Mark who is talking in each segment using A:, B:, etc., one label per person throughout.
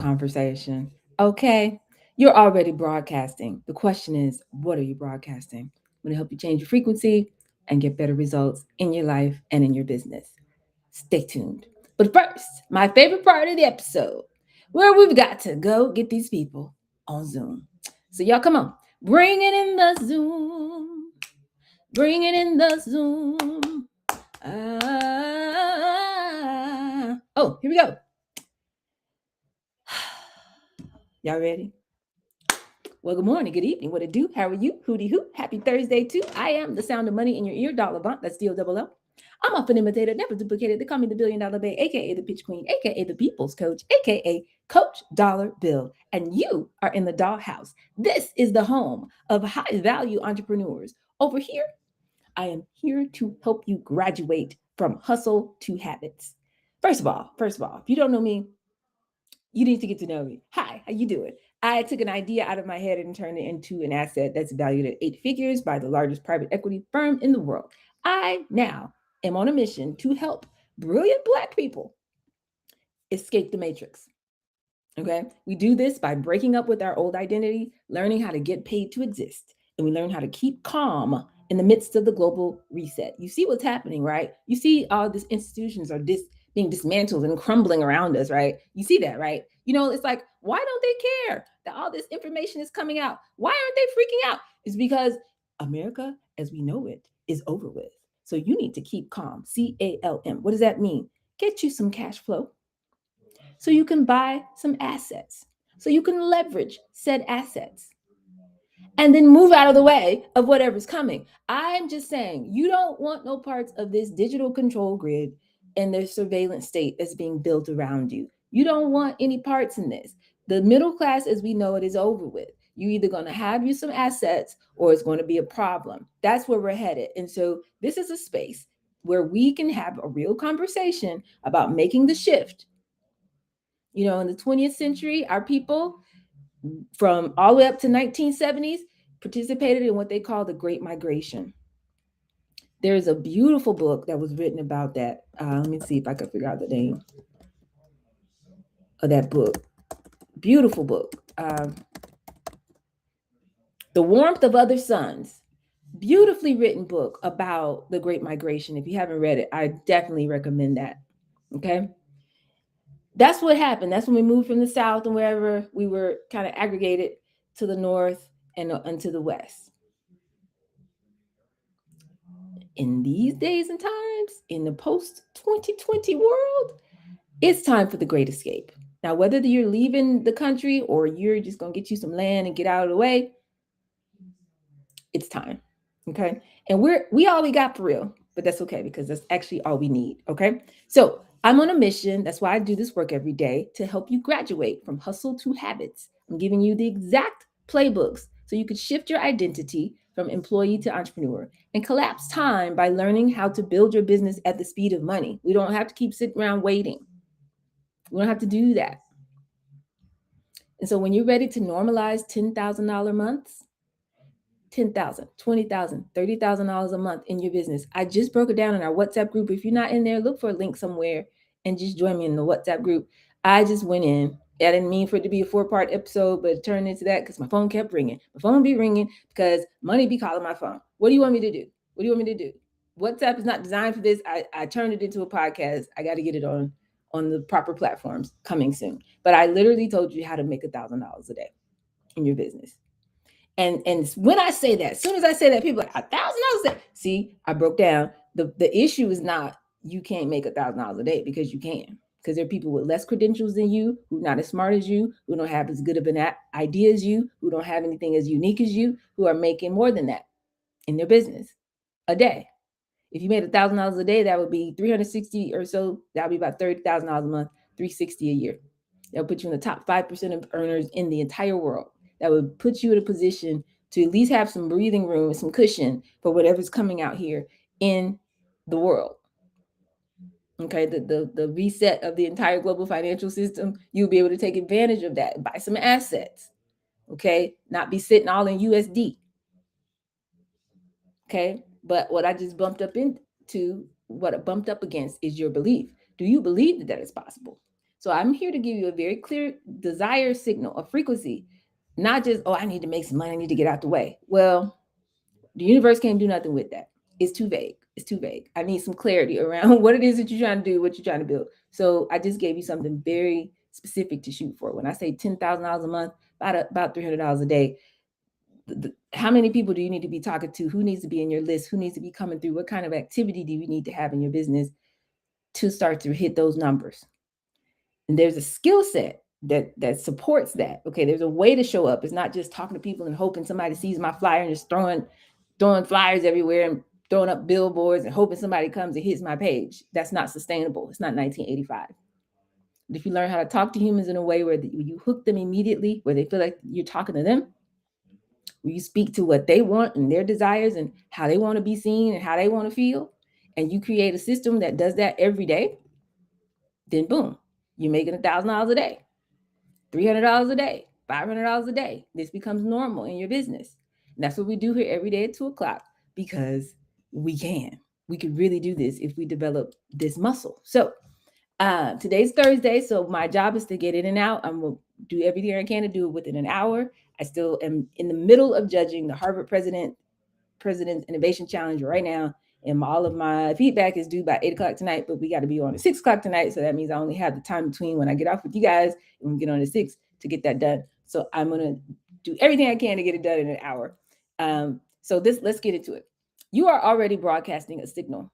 A: conversation. Okay, you're already broadcasting. The question is, what are you broadcasting? I'm going to help you change your frequency and get better results in your life and in your business. Stay tuned. But first, my favorite part of the episode, where we've got to go get these people on Zoom. So, y'all, come on. Bring it in the Zoom. Bring it in the Zoom. Oh, here we go. Y'all ready? Well, good morning, good evening. What it do? How are you? Hootie hoo. Happy Thursday too. I am the sound of money in your ear, Dollar Avant. That's DOLL. I'm often imitated, never duplicated. They call me the $1 billion Bay, aka the Pitch Queen, aka the People's Coach, aka Coach Dollar Bill. And you are in the dollhouse. This is the home of high value entrepreneurs. Over here, I am here to help you graduate from hustle to habits. First of all, if you don't know me, you need to get to know me. Hi, how you doing? I took an idea out of my head and turned it into an asset that's valued at 8 figures by the largest private equity firm in the world. I now am on a mission to help brilliant Black people escape the matrix. Okay. We do this by breaking up with our old identity, learning how to get paid to exist, and we learn how to keep calm in the midst of the global reset. You see what's happening, right? You see all these institutions are being dismantled and crumbling around us, right? You see that, right? It's like, why don't they care that all this information is coming out? Why aren't they freaking out? It's because America, as we know it, is over with. So you need to keep calm. CALM. What does that mean? Get you some cash flow so you can buy some assets, so you can leverage said assets and then move out of the way of whatever's coming. I'm just saying, you don't want no parts of this digital control grid and the surveillance state that's being built around you. You don't want any parts in this. The middle class, as we know it, is over with. You're either going to have you some assets or it's going to be a problem. That's where we're headed. And so this is a space where we can have a real conversation about making the shift. In the 20th century, our people from all the way up to 1970s participated in what they call the Great Migration. There's a beautiful book that was written about that. Let me see if I can figure out the name of that book. Beautiful book. The Warmth of Other Suns. Beautifully written book about the Great Migration. If you haven't read it, I definitely recommend that. Okay. That's what happened. That's when we moved from the South and wherever we were kind of aggregated to the North and to the West. In these days and times, in the post 2020 world, it's time for the great escape. Now, whether you're leaving the country or you're just going to get you some land and get out of the way, it's time. Okay. And we all we got for real, but that's okay because that's actually all we need. Okay. So I'm on a mission. That's why I do this work every day to help you graduate from hustle to habits. I'm giving you the exact playbooks so you could shift your identity from employee to entrepreneur and collapse time by learning how to build your business at the speed of money. We don't have to keep sitting around waiting. We don't have to do that. And so when you're ready to normalize $10,000 months, 10,000, 20,000, $30,000 a month in your business. I just broke it down in our WhatsApp group. If you're not in there, look for a link somewhere and just join me in the WhatsApp group. I just went in. I didn't mean for it to be a 4-part episode, but it turned into that because my phone kept ringing. My phone be ringing because money be calling my phone. What do you want me to do? What do you want me to do? WhatsApp is not designed for this. I turned it into a podcast. I got to get it on the proper platforms coming soon. But I literally told you how to make $1,000 a day in your business. And when I say that, as soon as I say that, people are like $1,000. See, I broke down. The issue is not you can't make $1,000 a day because you can. Because there are people with less credentials than you, who are not as smart as you, who don't have as good of an idea as you, who don't have anything as unique as you, who are making more than that in their business a day. If you made $1,000 a day, that would be 360 or so. That would be about $30,000 a month, 360 a year. That would put you in the top 5% of earners in the entire world. That would put you in a position to at least have some breathing room, some cushion for whatever's coming out here in the world. Okay, the reset of the entire global financial system, you'll be able to take advantage of that, buy some assets. Okay, not be sitting all in USD. Okay, but what I just bumped up into, what I bumped up against is your belief. Do you believe that that is possible? So I'm here to give you a very clear desire signal, a frequency, not just, oh, I need to make some money, I need to get out the way. Well, the universe can't do nothing with that. It's too vague. It's too vague. I need some clarity around what it is that you're trying to do, what you're trying to build. So I just gave you something very specific to shoot for. When I say $10,000 a month, about $300 a day, how many people do you need to be talking to? Who needs to be in your list? Who needs to be coming through? What kind of activity do you need to have in your business to start to hit those numbers? And there's a skill set that supports that. Okay, there's a way to show up. It's not just talking to people and hoping somebody sees my flyer and just throwing flyers everywhere and throwing up billboards and hoping somebody comes and hits my page. That's not sustainable. It's not 1985. But if you learn how to talk to humans in a way where you hook them immediately, where they feel like you're talking to them, where you speak to what they want and their desires and how they want to be seen and how they want to feel, and you create a system that does that every day, then boom, you're making $1,000 a day, $300 a day, $500 a day. This becomes normal in your business. And that's what we do here every day at 2:00, because we can. We could really do this if we develop this muscle. So today's Thursday, so my job is to get in and out. I'm gonna do everything I can to do it within an hour. I still am in the middle of judging the Harvard President's Innovation Challenge right now, and all of my feedback is due by 8:00 tonight. But we got to be on at 6:00 tonight, so that means I only have the time between when I get off with you guys and we get on at 6 to get that done. So I'm gonna do everything I can to get it done in an hour. Let's get into it. You are already broadcasting a signal,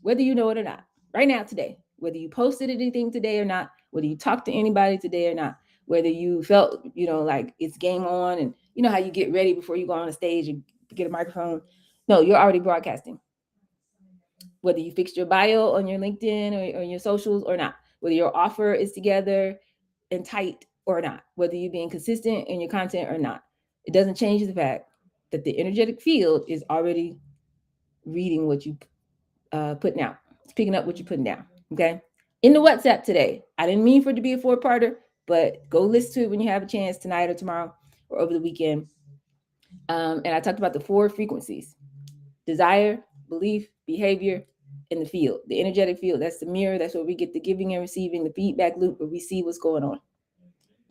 A: whether you know it or not, right now, today, whether you posted anything today or not, whether you talked to anybody today or not, whether you felt, like it's game on, and you know how you get ready before you go on a stage and get a microphone. No, you're already broadcasting. Whether you fixed your bio on your LinkedIn or your socials or not, whether your offer is together and tight or not, whether you're being consistent in your content or not, it doesn't change the fact that the energetic field is already reading what you putting out. It's picking up what you're putting down. Okay. In the WhatsApp today, I didn't mean for it to be a 4-parter, but go listen to it when you have a chance tonight or tomorrow or over the weekend. And I talked about the 4 frequencies: desire, belief, behavior, and the field, the energetic field. That's the mirror. That's where we get the giving and receiving, the feedback loop, where we see what's going on.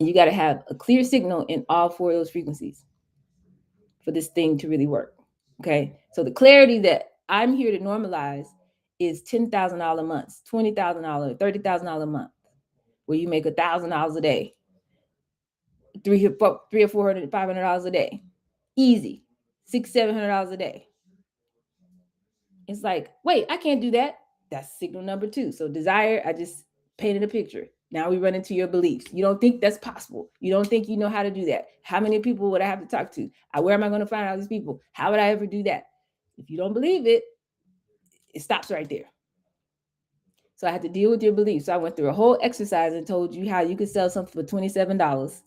A: And you got to have a clear signal in all 4 of those frequencies for this thing to really work. Okay. So the clarity that I'm here to normalize is $10,000 months, $20,000, $30,000 a month, where you make $1,000 a day, three or $400, $500 a day, easy, $600, $700 a day. It's like, wait, I can't do that. That's signal number 2. So desire, I just painted a picture. Now we run into your beliefs. You don't think that's possible. You don't think you know how to do that. How many people would I have to talk to? Where am I going to find all these people? How would I ever do that? If you don't believe it, it stops right there. So I had to deal with your beliefs. So I went through a whole exercise and told you how you could sell something for $27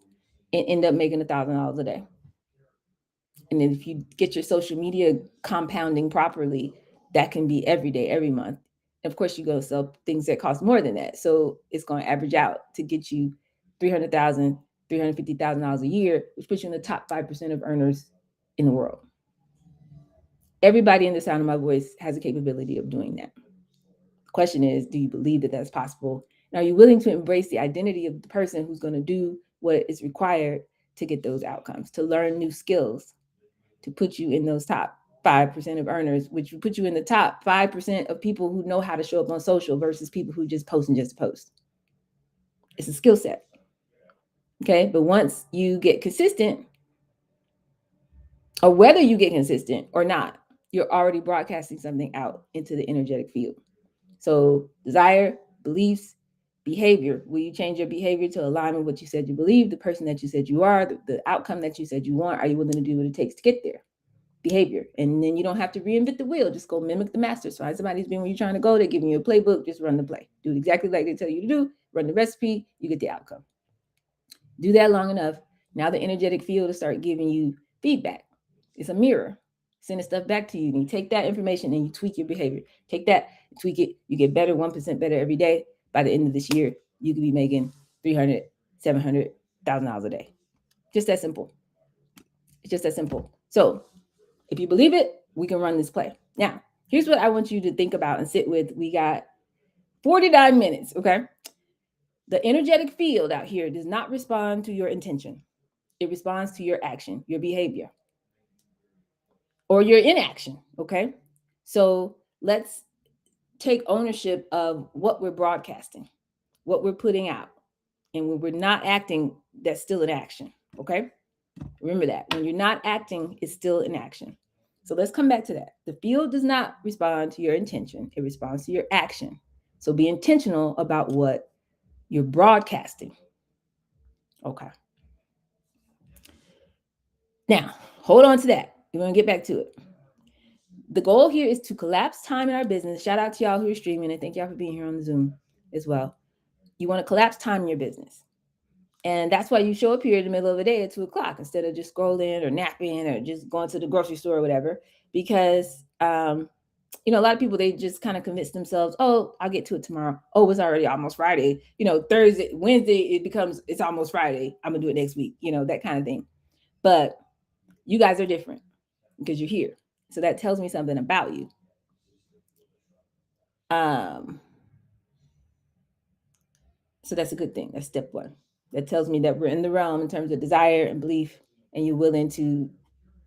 A: and end up making $1,000 a day. And then if you get your social media compounding properly, that can be every day, every month. And of course, you go sell things that cost more than that. So it's going to average out to get you $300,000, $350,000 a year, which puts you in the top 5% of earners in the world. Everybody in the sound of my voice has a capability of doing that. The question is, do you believe that that's possible? And are you willing to embrace the identity of the person who's going to do what is required to get those outcomes, to learn new skills, to put you in those top 5% of earners, which would put you in the top 5% of people who know how to show up on social versus people who just post and just post. It's a skill set. Okay. But once you get consistent, or whether you get consistent or not, you're already broadcasting something out into the energetic field. So desire, beliefs, behavior. Will you change your behavior to align with what you said you believe, the person that you said you are, the outcome that you said you want? Are you willing to do what it takes to get there? Behavior. And then you don't have to reinvent the wheel. Just go mimic the masters. Find somebody who's been where you're trying to go. They're giving you a playbook. Just run the play. Do it exactly like they tell you to do. Run the recipe. You get the outcome. Do that long enough. Now the energetic field will start giving you feedback. It's a mirror. Sending stuff back to you. And you take that information and you tweak your behavior. Take that, tweak it. You get better, 1% better every day. By the end of this year, you could be making $300,000, $700,000 a day. Just that simple. It's just that simple. So if you believe it, we can run this play. Now, here's what I want you to think about and sit with. We got 49 minutes, okay? The energetic field out here does not respond to your intention. It responds to your action, your behavior, or your inaction. Okay. So let's take ownership of what we're broadcasting, what we're putting out. And when we're not acting, that's still an action. Okay. Remember that. When you're not acting, it's still an action. So let's come back to that. The field does not respond to your intention, it responds to your action. So be intentional about what you're broadcasting. Okay. Now, hold on to that. We're going to get back to it. The goal here is to collapse time in our business. Shout out to y'all who are streaming, and thank y'all for being here on the Zoom as well. You want to collapse time in your business. And that's why you show up here in the middle of the day at 2:00 instead of just scrolling or napping or just going to the grocery store or whatever. Because, a lot of people, they just kind of convince themselves, oh, I'll get to it tomorrow. Oh, it's already almost Friday. Thursday, Wednesday, it's almost Friday. I'm going to do it next week, that kind of thing. But you guys are different because you're here. So that tells me something about you. So that's a good thing. That's step one. That tells me that we're in the realm in terms of desire and belief, and you're willing to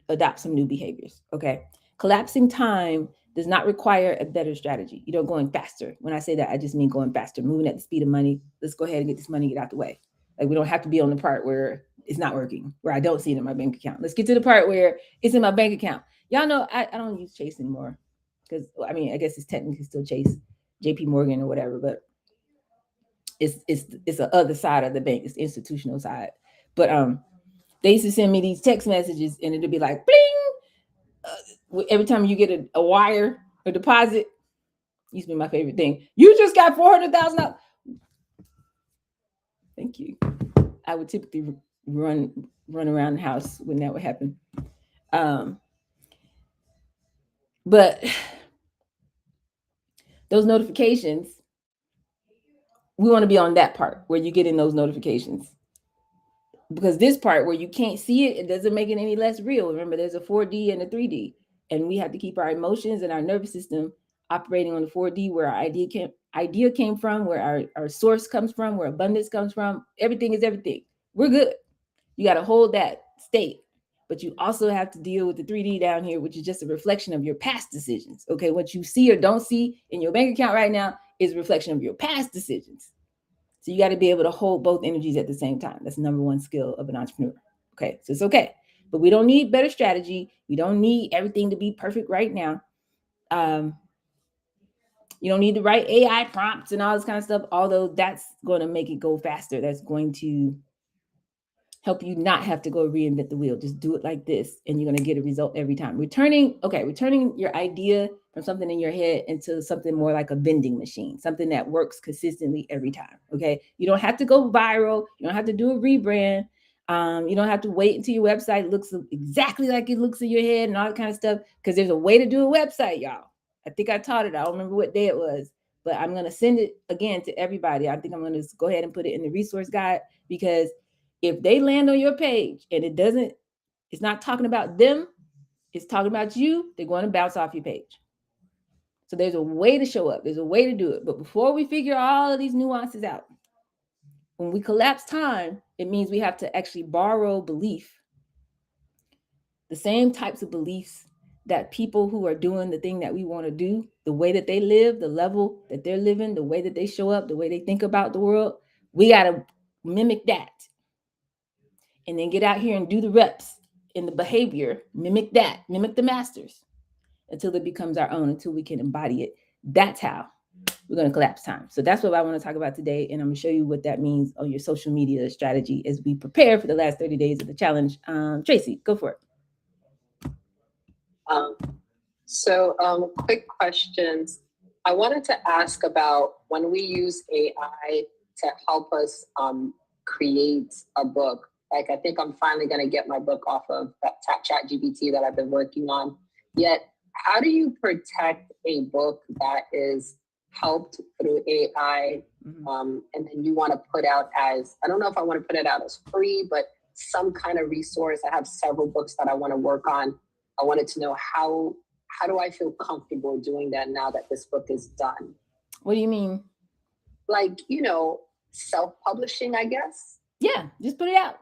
A: adopt some new behaviors. Okay. Collapsing time does not require a better strategy. Going faster. When I say that, I just mean going faster, moving at the speed of money. Let's go ahead and get this money, get out the way. Like, we don't have to be on the part where it's not working, where I don't see it in my bank account. Let's get to the part where it's in my bank account. Y'all know I don't use Chase anymore because, I guess it's technically still Chase, JP Morgan or whatever, but it's the other side of the bank. It's the institutional side. But they used to send me these text messages and it'd be like, bling, every time you get a wire or deposit. Used to be my favorite thing. You just got $400,000. Thank you. I would typically run around the house when that would happen. But those notifications, we want to be on that part where you get in those notifications. Because this part where you can't see it, it doesn't make it any less real. Remember, there's a 4D and a 3D. And we have to keep our emotions and our nervous system operating on the 4D, where our idea came from, where our source comes from, where abundance comes from. Everything is everything. We're good. You got to hold that state. But you also have to deal with the 3D down here, which is just a reflection of your past decisions. Okay, what you see or don't see in your bank account right now is a reflection of your past decisions. So you got to be able to hold both energies at the same time. That's the number one skill of an entrepreneur. Okay, so it's okay. But we don't need better strategy. We don't need everything to be perfect right now. You don't need to write AI prompts and all this kind of stuff, although that's going to make it go faster. That's going to help you not have to go reinvent the wheel. Just do it like this, and you're going to get a result every time. Returning your idea from something in your head into something more like a vending machine, something that works consistently every time. Okay. You don't have to go viral. You don't have to do a rebrand. You don't have to wait until your website looks exactly like it looks in your head and all that kind of stuff. Because there's a way to do a website, y'all. I think I taught it. I don't remember what day it was, but I'm going to send it again to everybody. I think I'm going to go ahead and put it in the resource guide, because if they land on your page and it's not talking about them, it's talking about you, they're going to bounce off your page. So there's a way to show up. There's a way to do it. But before we figure all of these nuances out, when we collapse time, it means we have to actually borrow belief, the same types of beliefs that people who are doing the thing that we want to do, the way that they live, the level that they're living, the way that they show up, the way they think about the world, we got to mimic that. And then get out here and do the reps in the behavior, mimic that, mimic the masters until it becomes our own, until we can embody it. That's how we're going to collapse time. So that's what I want to talk about today. And I'm going to show you what that means on your social media strategy as we prepare for the last 30 days of the challenge. Tracy, go for it.
B: Quick questions. I wanted to ask about when we use AI to help us create a book. Like, I think I'm finally going to get my book off of that ChatGPT that I've been working on. Yet, how do you protect a book that is helped through AI, and then you want to put out as, I don't know if I want to put it out as free, but some kind of resource? I have several books that I want to work on. I wanted to know how do I feel comfortable doing that now that this book is done?
A: What do you mean?
B: Like, self-publishing, I guess.
A: Yeah, just put it out.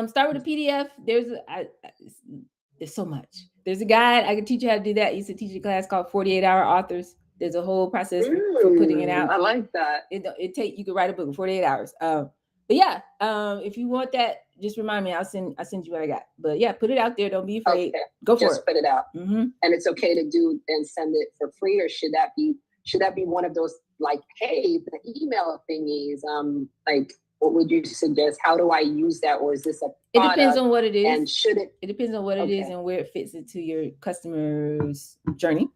A: Start with a PDF. There's so much. There's a guide. I can teach you how to do that. I used to teach a class called 48-Hour Authors. There's a whole process for putting it out.
B: I like that.
A: You could write a book in 48 hours. But yeah, if you want that, just remind me. I'll send you what I got. But yeah, put it out there. Don't be afraid. Okay. Go for
B: just
A: it.
B: Put it out. Mm-hmm. And it's okay to do and send it for free, or should that be one of those like, hey, the email thingies? Like, what would you suggest? How do I use that? Or is this a product?
A: It depends on what it is.
B: And should it?
A: It depends on what it is and where it fits into your customer's journey.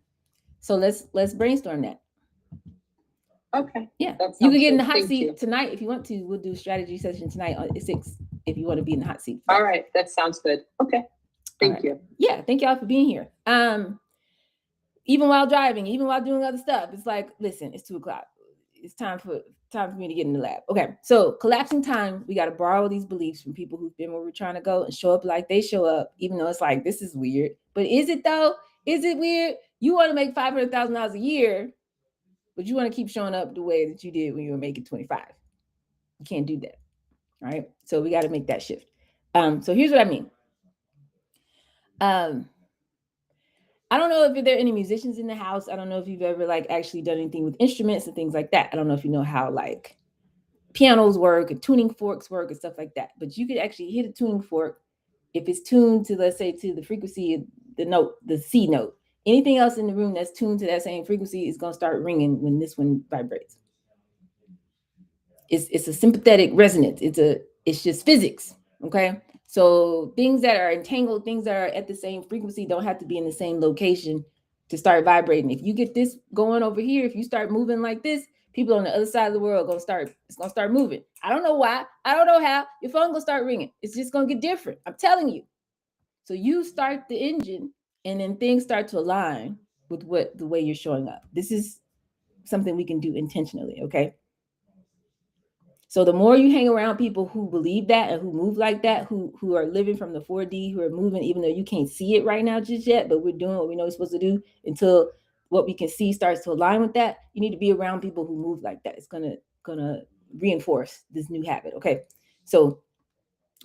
A: So let's brainstorm that.
B: Okay.
A: Yeah. You can get in the hot seat tonight if you want to. We'll do a strategy session tonight at 6 if you want to be in the hot seat.
B: All right. That sounds good. Okay. Thank you.
A: Yeah. Thank y'all for being here. Even while driving, even while doing other stuff, it's like, listen, it's 2:00. It's time for me to get in the lab. Okay. So collapsing time, we got to borrow these beliefs from people who've been where we're trying to go and show up like they show up, even though it's like, this is weird. But is it though? Is it weird? You want to make $500,000 a year, but you want to keep showing up the way that you did when you were making 25. You can't do that. All right. So we got to make that shift. So here's what I mean. I don't know if there are any musicians in the house. I don't know if you've ever like actually done anything with instruments and things like that. I don't know if you know how like pianos work and tuning forks work and stuff like that. But you could actually hit a tuning fork if it's tuned to, let's say, to the frequency of the note, the C note. Anything else in the room that's tuned to that same frequency is going to start ringing when this one vibrates. It's a sympathetic resonance. It's just physics. Okay. So things that are entangled, things that are at the same frequency don't have to be in the same location to start vibrating. If you get this going over here, if you start moving like this, people on the other side of the world it's gonna start moving. I don't know why. I don't know how. Your phone gonna start ringing. It's just gonna get different. I'm telling you. So you start the engine and then things start to align with the way you're showing up. This is something we can do intentionally, okay? So the more you hang around people who believe that and who move like that, who are living from the 4D, who are moving, even though you can't see it right now just yet, but we're doing what we know we're supposed to do until what we can see starts to align with that. You need to be around people who move like that. It's gonna reinforce this new habit. Okay. So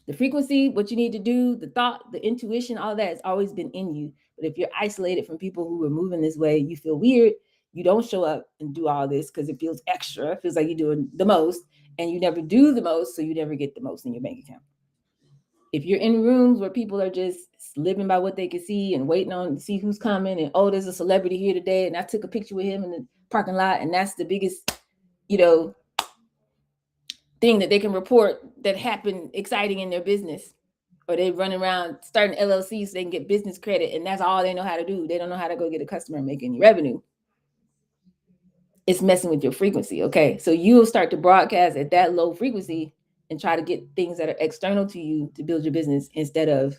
A: the frequency, what you need to do, the thought, the intuition, all that has always been in you. But if you're isolated from people who are moving this way, you feel weird. You don't show up and do all this because it feels extra. It feels like you're doing the most. And you never do the most, so you never get the most in your bank account. If you're in rooms where people are just living by what they can see and waiting on to see who's coming, and oh, there's a celebrity here today, and I took a picture with him in the parking lot, and that's the biggest, thing that they can report that happened exciting in their business, or they run around starting LLCs so they can get business credit, and that's all they know how to do. They don't know how to go get a customer and make any revenue. It's messing with your frequency, okay? So you'll start to broadcast at that low frequency and try to get things that are external to you to build your business instead of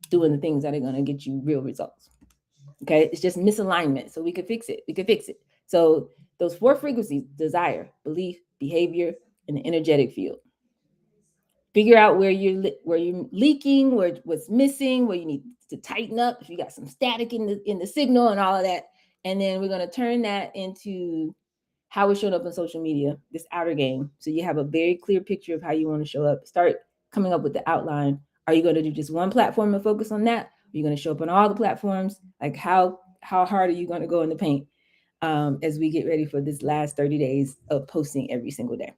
A: doing the things that are going to get you real results, okay? It's just misalignment, so we can fix it. So those 4 frequencies: desire, belief, behavior, and the energetic field. Figure out where you're leaking, what's missing, where you need to tighten up, if you got some static in the signal and all of that. And then we're going to turn that into how we're showing up on social media, this outer game. So you have a very clear picture of how you want to show up. Start coming up with the outline. Are you going to do just one platform and focus on that? Are you going to show up on all the platforms? Like how hard are you going to go in the paint as we get ready for this last 30 days of posting every single day?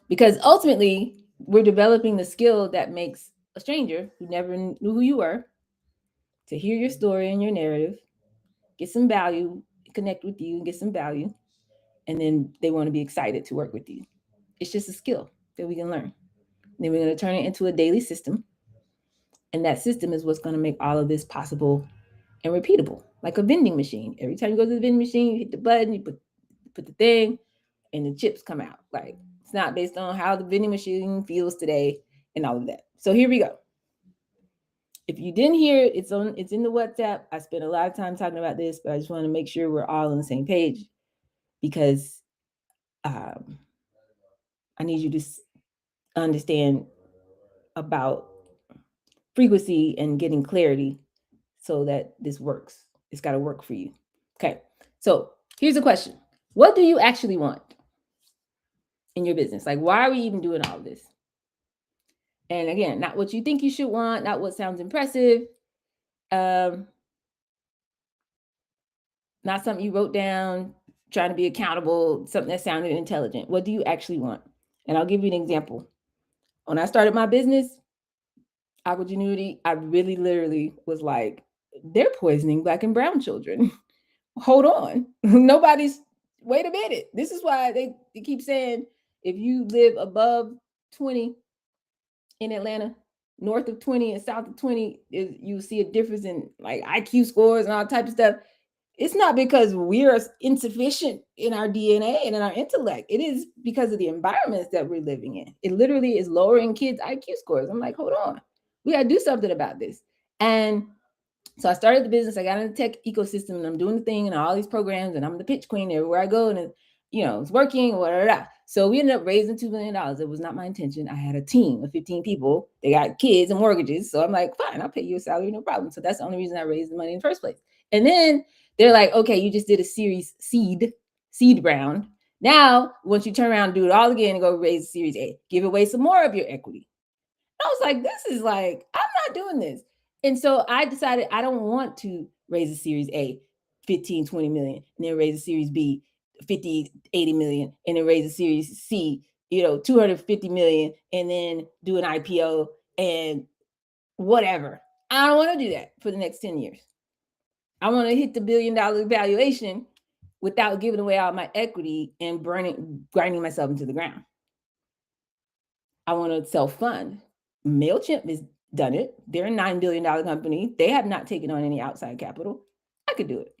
A: Because ultimately, we're developing the skill that makes a stranger who never knew who you were to hear your story and your narrative, get some value, connect with you and get some value, and then they want to be excited to work with you. It's just a skill that we can learn. And then we're going to turn it into a daily system, and that system is what's going to make all of this possible and repeatable, like a vending machine. Every time you go to the vending machine, you hit the button, you put the thing, and the chips come out. Like, it's not based on how the vending machine feels today and all of that. So here we go. If you didn't hear it, it's in the WhatsApp. I spent a lot of time talking about this, but I just want to make sure we're all on the same page, because I need you to understand about frequency and getting clarity so that this works. It's got to work for you. Okay. So here's a question. What do you actually want in your business? Like, why are we even doing all of this? And again, not what you think you should want, not what sounds impressive, um, not something you wrote down, trying to be accountable, something that sounded intelligent. What do you actually want? And I'll give you an example. When I started my business, Aquagenuity, I really literally was like, they're poisoning black and brown children. Hold on. Nobody's, wait a minute. This is why they keep saying if you live above 20 in Atlanta, north of 20 and south of 20, you see a difference in like IQ scores and all types of stuff. It's not because we're insufficient in our DNA and in our intellect. It is because of the environments that we're living in. It literally is lowering kids' IQ scores. I'm like, hold on. We got to do something about this. And so I started the business. I got in the tech ecosystem and I'm doing the thing and all these programs and I'm the pitch queen everywhere I go. And, it's working, whatever. So we ended up raising $2 million. It was not my intention. I had a team of 15 people. They got kids and mortgages. So I'm like, fine, I'll pay you a salary, no problem. So that's the only reason I raised the money in the first place. And then they're like, okay, you just did a series seed round. Now, once you turn around and do it all again and go raise a series A, give away some more of your equity. I was like, this is like, I'm not doing this. And so I decided I don't want to raise a series A, 15, 20 million, and then raise a series B, 50, 80 million, and then raise a series C, 250 million, and then do an IPO and whatever. I don't want to do that for the next 10 years. I want to hit the $1 billion valuation without giving away all my equity and grinding myself into the ground. I want to self-fund. MailChimp has done it. They're a $9 billion company. They have not taken on any outside capital. I could do it.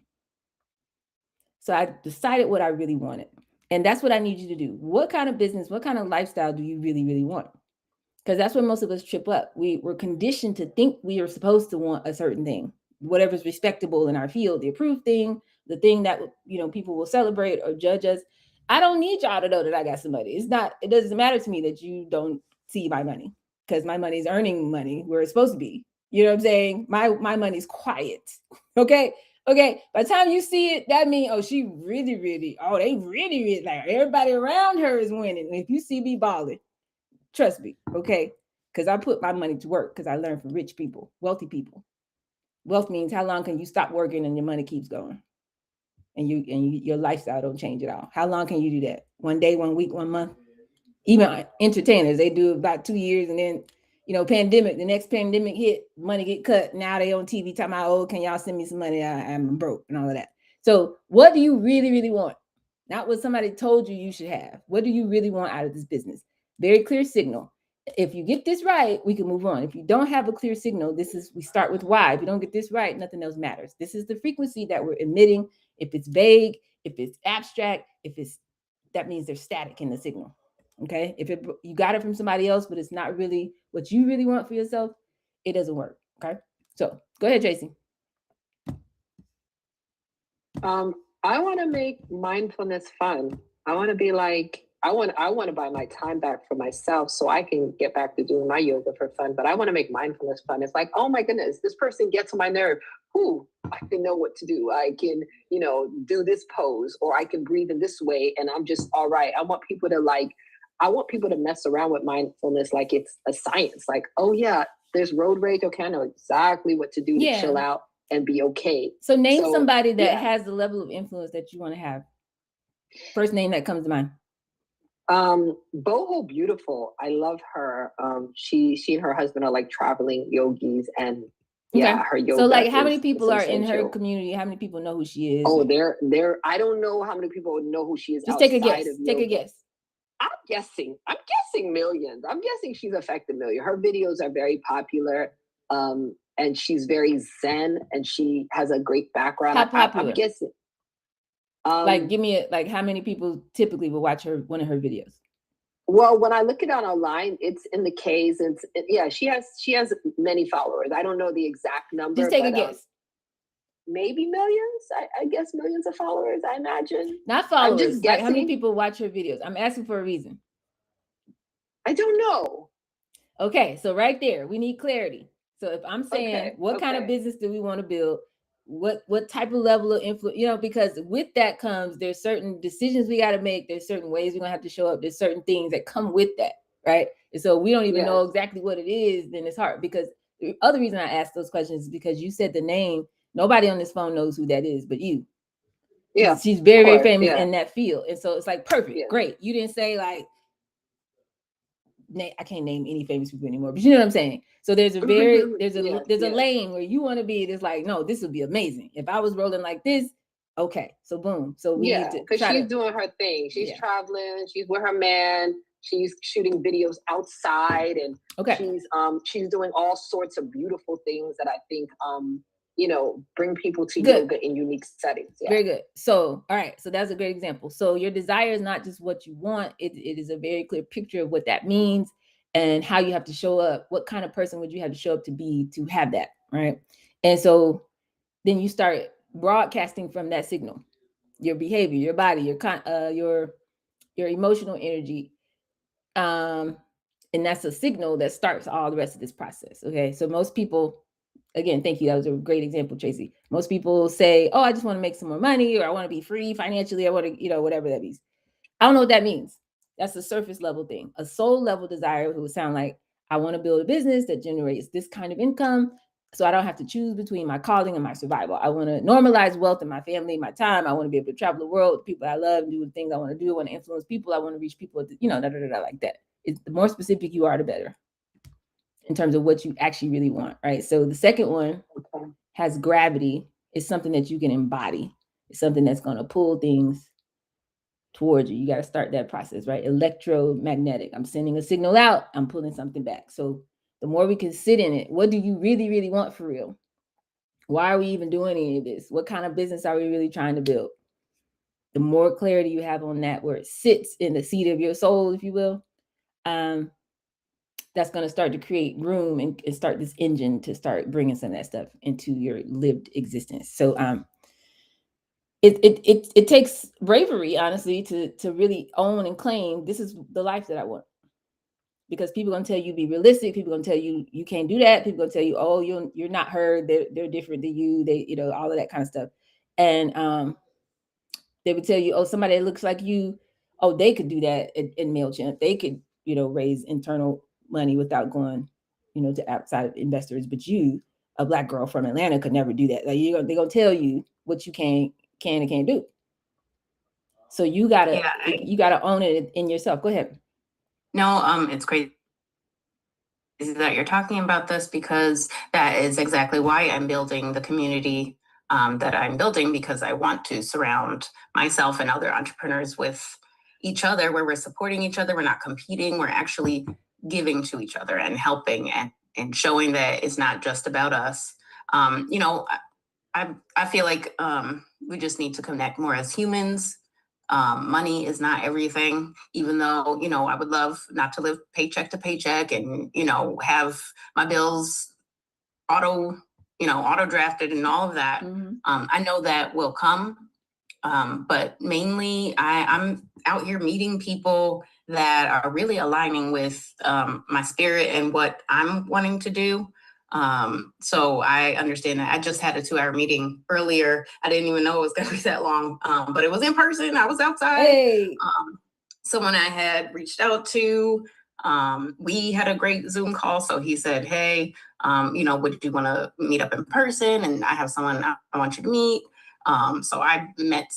A: So I decided what I really wanted. And that's what I need you to do. What kind of business, what kind of lifestyle do you really, really want? Because that's where most of us trip up. We're conditioned to think we are supposed to want a certain thing, whatever's respectable in our field, the approved thing, the thing that people will celebrate or judge us. I don't need y'all to know that I got some money. It doesn't matter to me that you don't see my money because my money is earning money where it's supposed to be. You know what I'm saying? My money's quiet. Okay. Okay. By the time you see it, that means, oh, she really, really, oh, they really, really like everybody around her is winning. And if you see me balling, trust me, okay? Because I put my money to work because I learned from rich people, wealthy people. Wealth means how long can you stop working and your money keeps going, and your lifestyle don't change at all. How long can you do that? One day, 1 week, 1 month. Even entertainers, they do about 2 years, and then pandemic. The next pandemic hit, money get cut. Now they on TV talking about, oh, can y'all send me some money? I'm broke and all of that. So, what do you really, really want? Not what somebody told you should have. What do you really want out of this business? Very clear signal. If you get this right, we can move on. If you don't have a clear signal, we start with why. If you don't get this right, nothing else matters. This is the frequency that we're emitting. If it's vague, if it's abstract, that means there's static in the signal. Okay. If you got it from somebody else, but it's not really what you really want for yourself, it doesn't work. Okay. So go ahead, Tracy.
B: I want to make mindfulness fun. I want to be like, I want to buy my time back for myself so I can get back to doing my yoga for fun. But I want to make mindfulness fun. It's like, oh my goodness, this person gets on my nerve. I can know what to do. I can, do this pose, or I can breathe in this way, and I'm just all right. I want people to mess around with mindfulness like it's a science. Like, oh yeah, there's road rage. Okay, I know exactly what to do to chill out and be okay.
A: So name somebody that has the level of influence that you want to have. First name that comes to mind.
B: Boho Beautiful. I love her. She and her husband are like traveling yogis, and her yoga.
A: So like, how many people are in her community? How many people know who she is?
B: Oh, they're. I don't know how many people know who she is.
A: Just take a guess. Take a guess.
B: I'm guessing millions. I'm guessing she's affected millions. Her videos are very popular. And she's very zen, and she has a great background.
A: How popular?
B: I'm guessing.
A: Give me how many people typically will watch one of her videos?
B: Well, when I look it on online, it's in the K's, and she has many followers. I don't know the exact number.
A: Just take a guess.
B: Maybe millions. I guess millions of followers. I imagine.
A: Not followers. I'm just guessing. How many people watch her videos? I'm asking for a reason.
B: I don't know.
A: Okay, so right there, we need clarity. So if I'm saying, what kind of business do we want to build? what type of level of influence, because with that comes, there's certain decisions we got to make, there's certain ways we're gonna have to show up, there's certain things that come with that, right? And so we don't even know exactly what it is, then it's hard. Because the other reason I asked those questions is because you said the name. Nobody on this phone knows who that is but you. Yeah, she's very, very famous in that field. And so it's like, perfect, great. You didn't say like, I can't name any famous people anymore, but you know what I'm saying? So there's a lane where you want to be. It's like, no, this would be amazing if I was rolling like this. Okay, so boom. So we need to,
B: because she's doing her thing. She's traveling. She's with her man. She's shooting videos outside, and she's doing all sorts of beautiful things that I think bring people to yoga in unique settings. Yeah.
A: Very good. So, all right. So that's a great example. So your desire is not just what you want. It is a very clear picture of what that means and how you have to show up. What kind of person would you have to show up to be to have that, right? And so then you start broadcasting from that signal, your behavior, your body, your emotional energy. And that's a signal that starts all the rest of this process. Okay. So most people, again, thank you. That was a great example, Tracy. Most people say, oh, I just want to make some more money, or I want to be free financially. I want to, whatever that means. I don't know what that means. That's a surface level thing. A soul level desire would sound like, I want to build a business that generates this kind of income so I don't have to choose between my calling and my survival. I want to normalize wealth in my family, my time. I want to be able to travel the world, the people I love, and do the things I want to do. I want to influence people. I want to reach people, like that. The more specific you are, the better in terms of what you actually really want, right? So the second one has gravity. It's something that you can embody. It's something that's going to pull things towards you. You got to start that process, right? Electromagnetic. I'm sending a signal out. I'm pulling something back. So the more we can sit in it, what do you really, really want for real? Why are we even doing any of this? What kind of business are we really trying to build? The more clarity you have on that, where it sits in the seat of your soul, if you will, that's going to start to create room and start this engine to start bringing some of that stuff into your lived existence. So it takes bravery, honestly, to really own and claim this is the life that I want. Because people are going to tell you be realistic. People are going to tell you you can't do that. People are going to tell you, oh, you're not heard. They're different than you. They, all of that kind of stuff. And they would tell you, oh, somebody that looks like you, oh, they could do that in MailChimp. They could, raise internal money without going, to outside investors. But you, a Black girl from Atlanta, could never do that. Like they're gonna tell you what you can and can't do. So you gotta own it in yourself. Go ahead.
C: No, it's crazy that you're talking about this, because that is exactly why I'm building the community that I'm building, because I want to surround myself and other entrepreneurs with each other, where we're supporting each other. We're not competing. We're actually giving to each other and helping and showing that it's not just about us. I feel like we just need to connect more as humans. Money is not everything, even though, I would love not to live paycheck to paycheck and, have my bills auto drafted and all of that.
A: Mm-hmm.
C: I know that will come. But mainly I'm out here meeting people that are really aligning with my spirit and what I'm wanting to do. So I understand that. I just had a 2-hour meeting earlier. I didn't even know it was going to be that long, but it was in person. I was outside.
A: Hey.
C: Someone I had reached out to, we had a great Zoom call. So he said, hey, would you want to meet up in person? And I have someone I want you to meet. So I met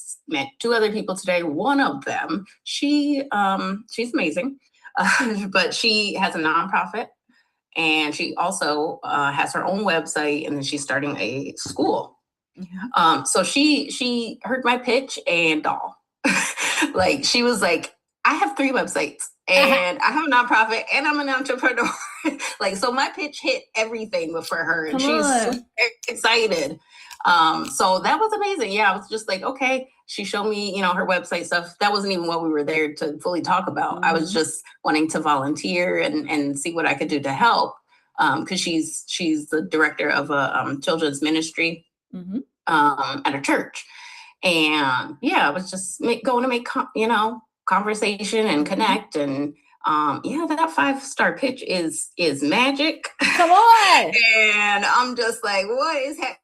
C: 2 other people today. One of them, she's amazing, but she has a nonprofit. And she also has her own website, and then she's starting a school. Mm-hmm. So she heard my pitch and like she was like, I have 3 websites and I have a nonprofit and I'm an entrepreneur. Like, so my pitch hit everything for her, and she's super excited. So that was amazing. Yeah, I was just like, okay. She showed me, her website stuff. That wasn't even what we were there to fully talk about. Mm-hmm. I was just wanting to volunteer and see what I could do to help. Because she's the director of a children's ministry. Mm-hmm. At a church. And yeah, I was just going to make conversation and connect. And that 5-star pitch is magic.
A: Come on.
C: And I'm just like, what is happening?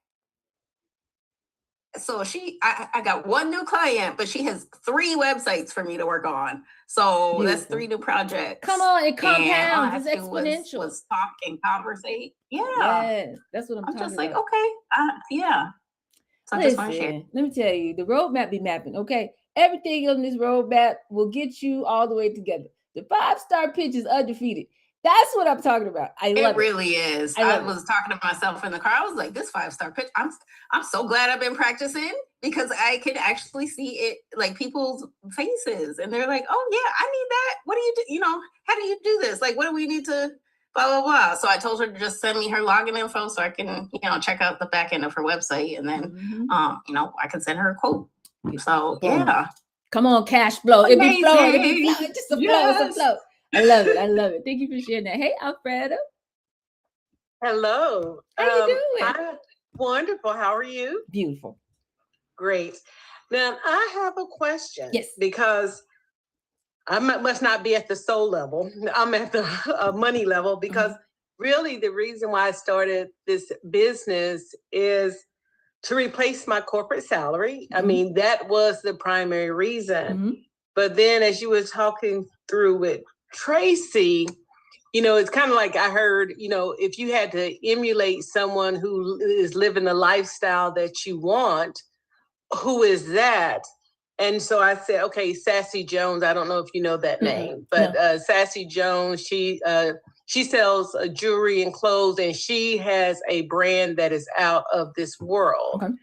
C: so I got one new client, but she has 3 websites for me to work on. So that's
A: Beautiful.
C: 3 new projects.
A: Come on, it
C: And all I
A: compounds.
C: have
A: It's
C: to do
A: exponential.
C: was talk and conversate. Yeah.
A: Yes, that's what I'm
C: I'm
A: talking
C: just like,
A: about.
C: okay, yeah. So I just want to share.
A: Listen, let me tell you, the roadmap be mapping. Okay, everything on this roadmap will get you all the way together. The 5-star pitch is undefeated. That's what I'm talking about. I love
C: It really is. I was talking to myself in the car. I was like, this 5-star pitch. I'm so glad I've been practicing because I can actually see it, like people's faces, and they're like, oh yeah, I need that. What do you do? You know, how do you do this? Like, what do we need to blah blah blah? So I told her to just send me her login info so I can, you know, check out the back end of her website, and then you know, I can send her a quote. So yeah.
A: Come on, cash flow. It be flowing. It be
C: Amazing.
A: flowing. Just a flow.
C: Yes.
A: It's a flow. I love it. I love it. Thank you for sharing that. Hey, Alfredo.
D: Hello.
A: How you doing?
D: Wonderful. How are you?
A: Beautiful.
D: Great. Now, I have a question.
A: Yes.
D: Because I must not be at the soul level. I'm at the money level because really the reason why I started this business is to replace my corporate salary. I mean, that was the primary reason. But then as you were talking through with Tracy, you know, it's kind of like I heard, you know, if you had to emulate someone who is living the lifestyle that you want, who is that? And so I said, okay, Sassy Jones. I don't know if you know that name, but Sassy Jones, she sells jewelry and clothes, and she has a brand that is out of this world.
A: Okay.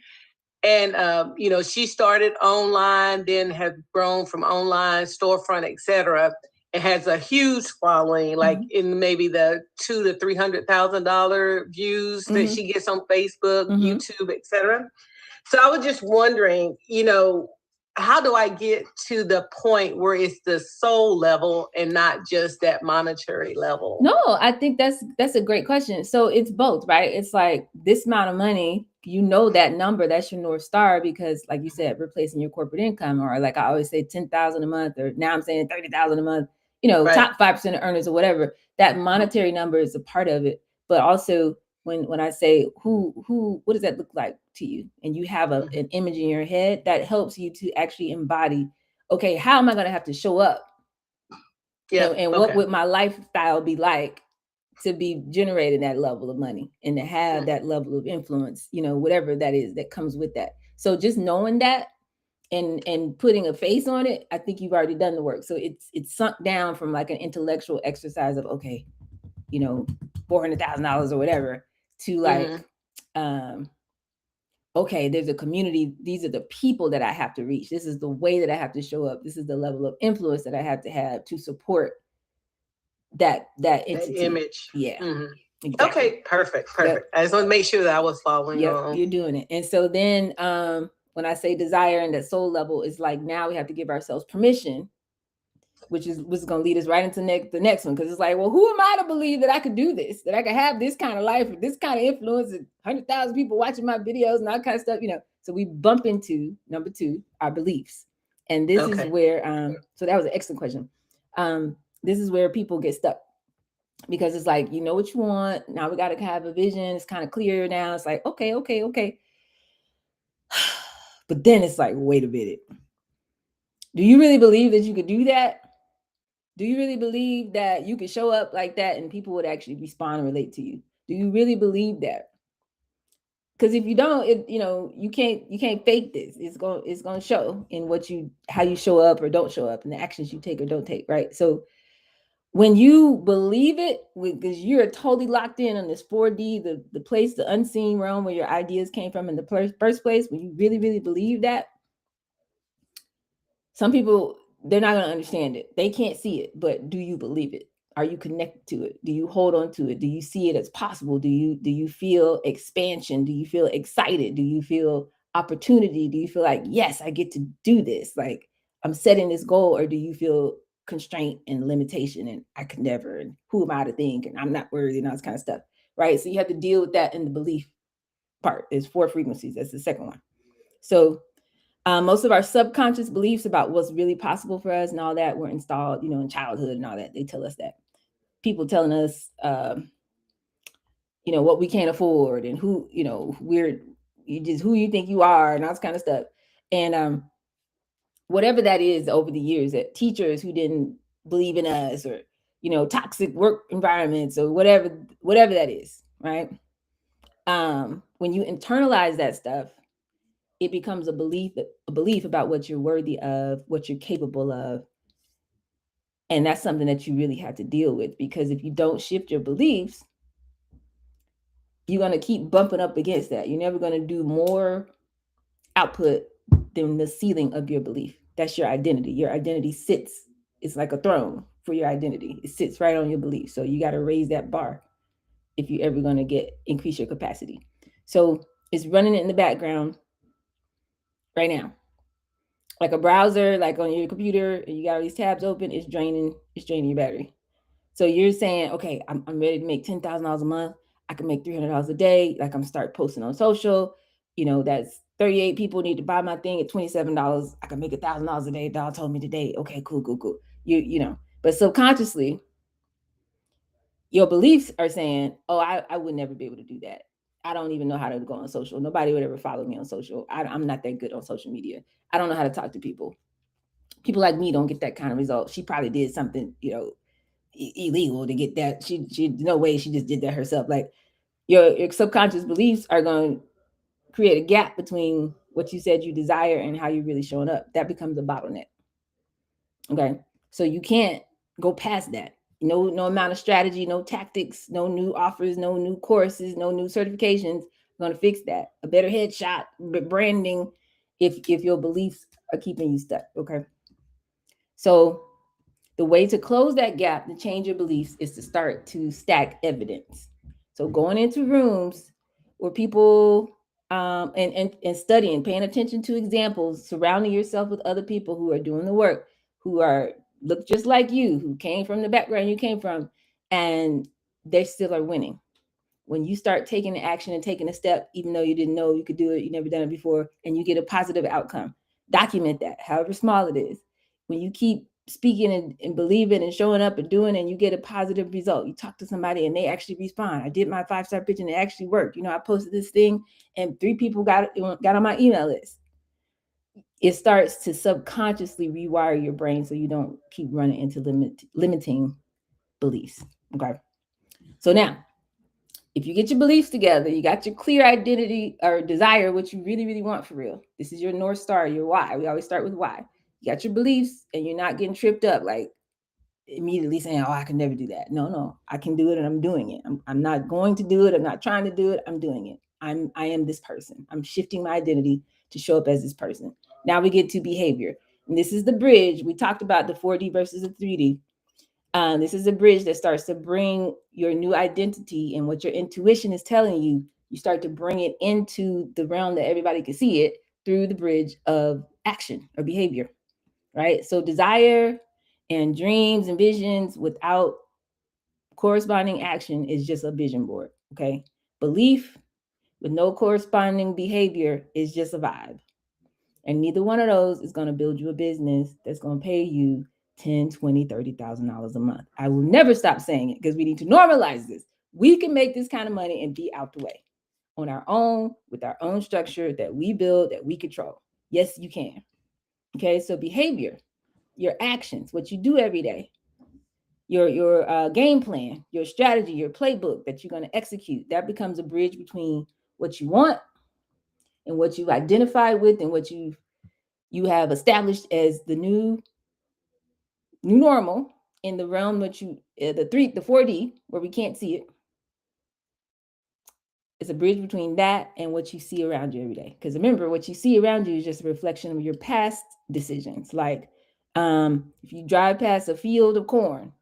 D: And you know, she started online, then have grown from online, storefront, etc. It has a huge following, like in maybe the $200,000 to $300,000 views that she gets on Facebook, YouTube, etc. So I was just wondering, you know, how do I get to the point where it's the soul level and not just that monetary level?
A: No, I think that's a great question. So it's both, right? It's like this amount of money, you know, that number, that's your North Star, because like you said, replacing your corporate income, or like I always say 10,000 a month, or now I'm saying 30,000 a month, you know, top 5% of earners or whatever. That monetary number is a part of it. But also when I say what does that look like to you? And you have an image in your head that helps you to actually embody, okay, how am I going to have to show up? Yeah. And what would my lifestyle be like to be generating that level of money and to have that level of influence, you know, whatever that is that comes with that. So just knowing that and putting a face on it, I think you've already done the work. So it's sunk down from like an intellectual exercise of, okay, you know, $400,000 or whatever, to like, okay, there's a community. These are the people that I have to reach. This is the way that I have to show up. This is the level of influence that I have to support that entity.
D: That image.
A: Yeah.
D: Exactly. Okay, perfect. Yep. I just want to make sure that I was following on.
A: You're doing it. And so then when I say desire and that soul level, is like, now we have to give ourselves permission, which is going to lead us right into the next one. Because it's like, well, who am I to believe that I could do this, that I could have this kind of life, this kind of influence, and 100,000 people watching my videos and all kind of stuff, you know? So we bump into number 2, our beliefs. And this is where, so that was an excellent question. This is where people get stuck, because it's like, you know what you want. Now we got to have a vision. It's kind of clear now. It's like, okay. But then it's like, wait a minute. Do you really believe that you could do that? Do you really believe that you could show up like that and people would actually respond and relate to you? Do you really believe that? Because if you don't, you know, you can't fake this. It's going to show in how you show up or don't show up, and the actions you take or don't take, right? So when you believe it, because you're totally locked in on this 4D, the place, the unseen realm where your ideas came from in the first place, when you really, really believe that, some people, they're not going to understand it. They can't see it, but do you believe it? Are you connected to it? Do you hold on to it? Do you see it as possible? Do you feel expansion? Do you feel excited? Do you feel opportunity? Do you feel like, yes, I get to do this? Like, I'm setting this goal. Or do you feel constraint and limitation and I could never, and who am I to think, and I'm not worthy, and all this kind of stuff, right? So you have to deal with that in the belief part. There's 4 frequencies. That's the second one. So most of our subconscious beliefs about what's really possible for us and all that were installed, you know, in childhood and all that. They tell us that. People telling us, you know, what we can't afford, and who, you know, You just who you think you are and all this kind of stuff. And whatever that is over the years, that teachers who didn't believe in us, or toxic work environments, or whatever that is, right? When you internalize that stuff, it becomes a belief about what you're worthy of, what you're capable of. And that's something that you really have to deal with, because if you don't shift your beliefs, you're going to keep bumping up against that. You're never going to do more output than the ceiling of your belief. That's your identity. Your identity sits, it's like a throne for your identity. It sits right on your belief. So you got to raise that bar if you're ever going to increase your capacity. So it's running in the background right now, like a browser, like on your computer, and you got all these tabs open. It's draining your battery. So you're saying, okay, I'm ready to make $10,000 a month. I can make $300 a day. Like, I'm start posting on social. That's 38 people need to buy my thing at $27. I can make $1,000 a day. Dog told me today. Okay, cool. But subconsciously, your beliefs are saying, oh, I would never be able to do that. I don't even know how to go on social. Nobody would ever follow me on social. I'm not that good on social media. I don't know how to talk to people. People like me don't get that kind of result. She probably did something, illegal to get that. She no way she just did that herself. Like, your subconscious beliefs are going to create a gap between what you said you desire and how you're really showing up. That becomes a bottleneck. Okay, so you can't go past that. No amount of strategy, no tactics, no new offers, no new courses, no new certifications going to fix that. A better headshot, branding, if your beliefs are keeping you stuck. Okay, so the way to close that gap, to change your beliefs, is to start to stack evidence. So going into rooms where people and studying, paying attention to examples, surrounding yourself with other people who are doing the work, who look just like you, who came from the background you came from, and they still are winning. When you start taking action and taking a step, even though you didn't know you could do it, you never done it before, and you get a positive outcome, document that, however small it is. When you keep speaking and believing and showing up and doing, and you get a positive result, you talk to somebody and they actually respond. I did my 5-star pitch and it actually worked. I posted this thing and 3 people got on my email list. It starts to subconsciously rewire your brain so you don't keep running into limiting beliefs. Okay. So now, if you get your beliefs together, you got your clear identity or desire, what you really, really want for real. This is your North Star, your why. We always start with why. You got your beliefs and you're not getting tripped up, like immediately saying, oh, I can never do that. No, I can do it and I'm doing it. I'm not going to do it. I'm not trying to do it. I'm doing it. I am this person. I'm shifting my identity to show up as this person. Now we get to behavior. And this is the bridge. We talked about the 4D versus the 3D. This is a bridge that starts to bring your new identity and what your intuition is telling you. You start to bring it into the realm that everybody can see it through the bridge of action or behavior, right? So desire and dreams and visions without corresponding action is just a vision board, okay? Belief with no corresponding behavior is just a vibe. And neither one of those is going to build you a business that's going to pay you $10,000, $20,000, $30,000 a month. I will never stop saying it because we need to normalize this. We can make this kind of money and be out the way on our own, with our own structure that we build, that we control. Yes, you can. Okay, so behavior, your actions, what you do every day, your game plan, your strategy, your playbook that you're going to execute, that becomes a bridge between what you want and what you've identified with and what you have established as the new normal in the realm that the 4D, where we can't see it. It's a bridge between that and what you see around you every day. Because remember, what you see around you is just a reflection of your past decisions. Like if you drive past a field of corn,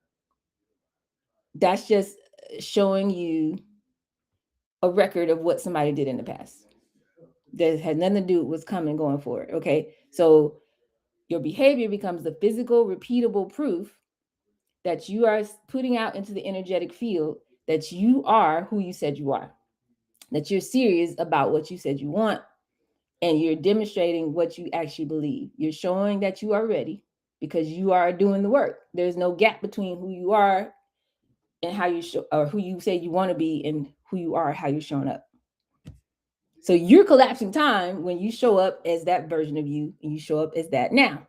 A: that's just showing you a record of what somebody did in the past. That had nothing to do with what's coming going forward. Okay, so your behavior becomes the physical, repeatable proof that you are putting out into the energetic field that you are who you said you are, that you're serious about what you said you want, and you're demonstrating what you actually believe. You're showing that you are ready because you are doing the work. There's no gap between who you are and how you show, or who you say you want to be, and who you are, how you're showing up. So you're collapsing time when you show up as that version of you and you show up as that now.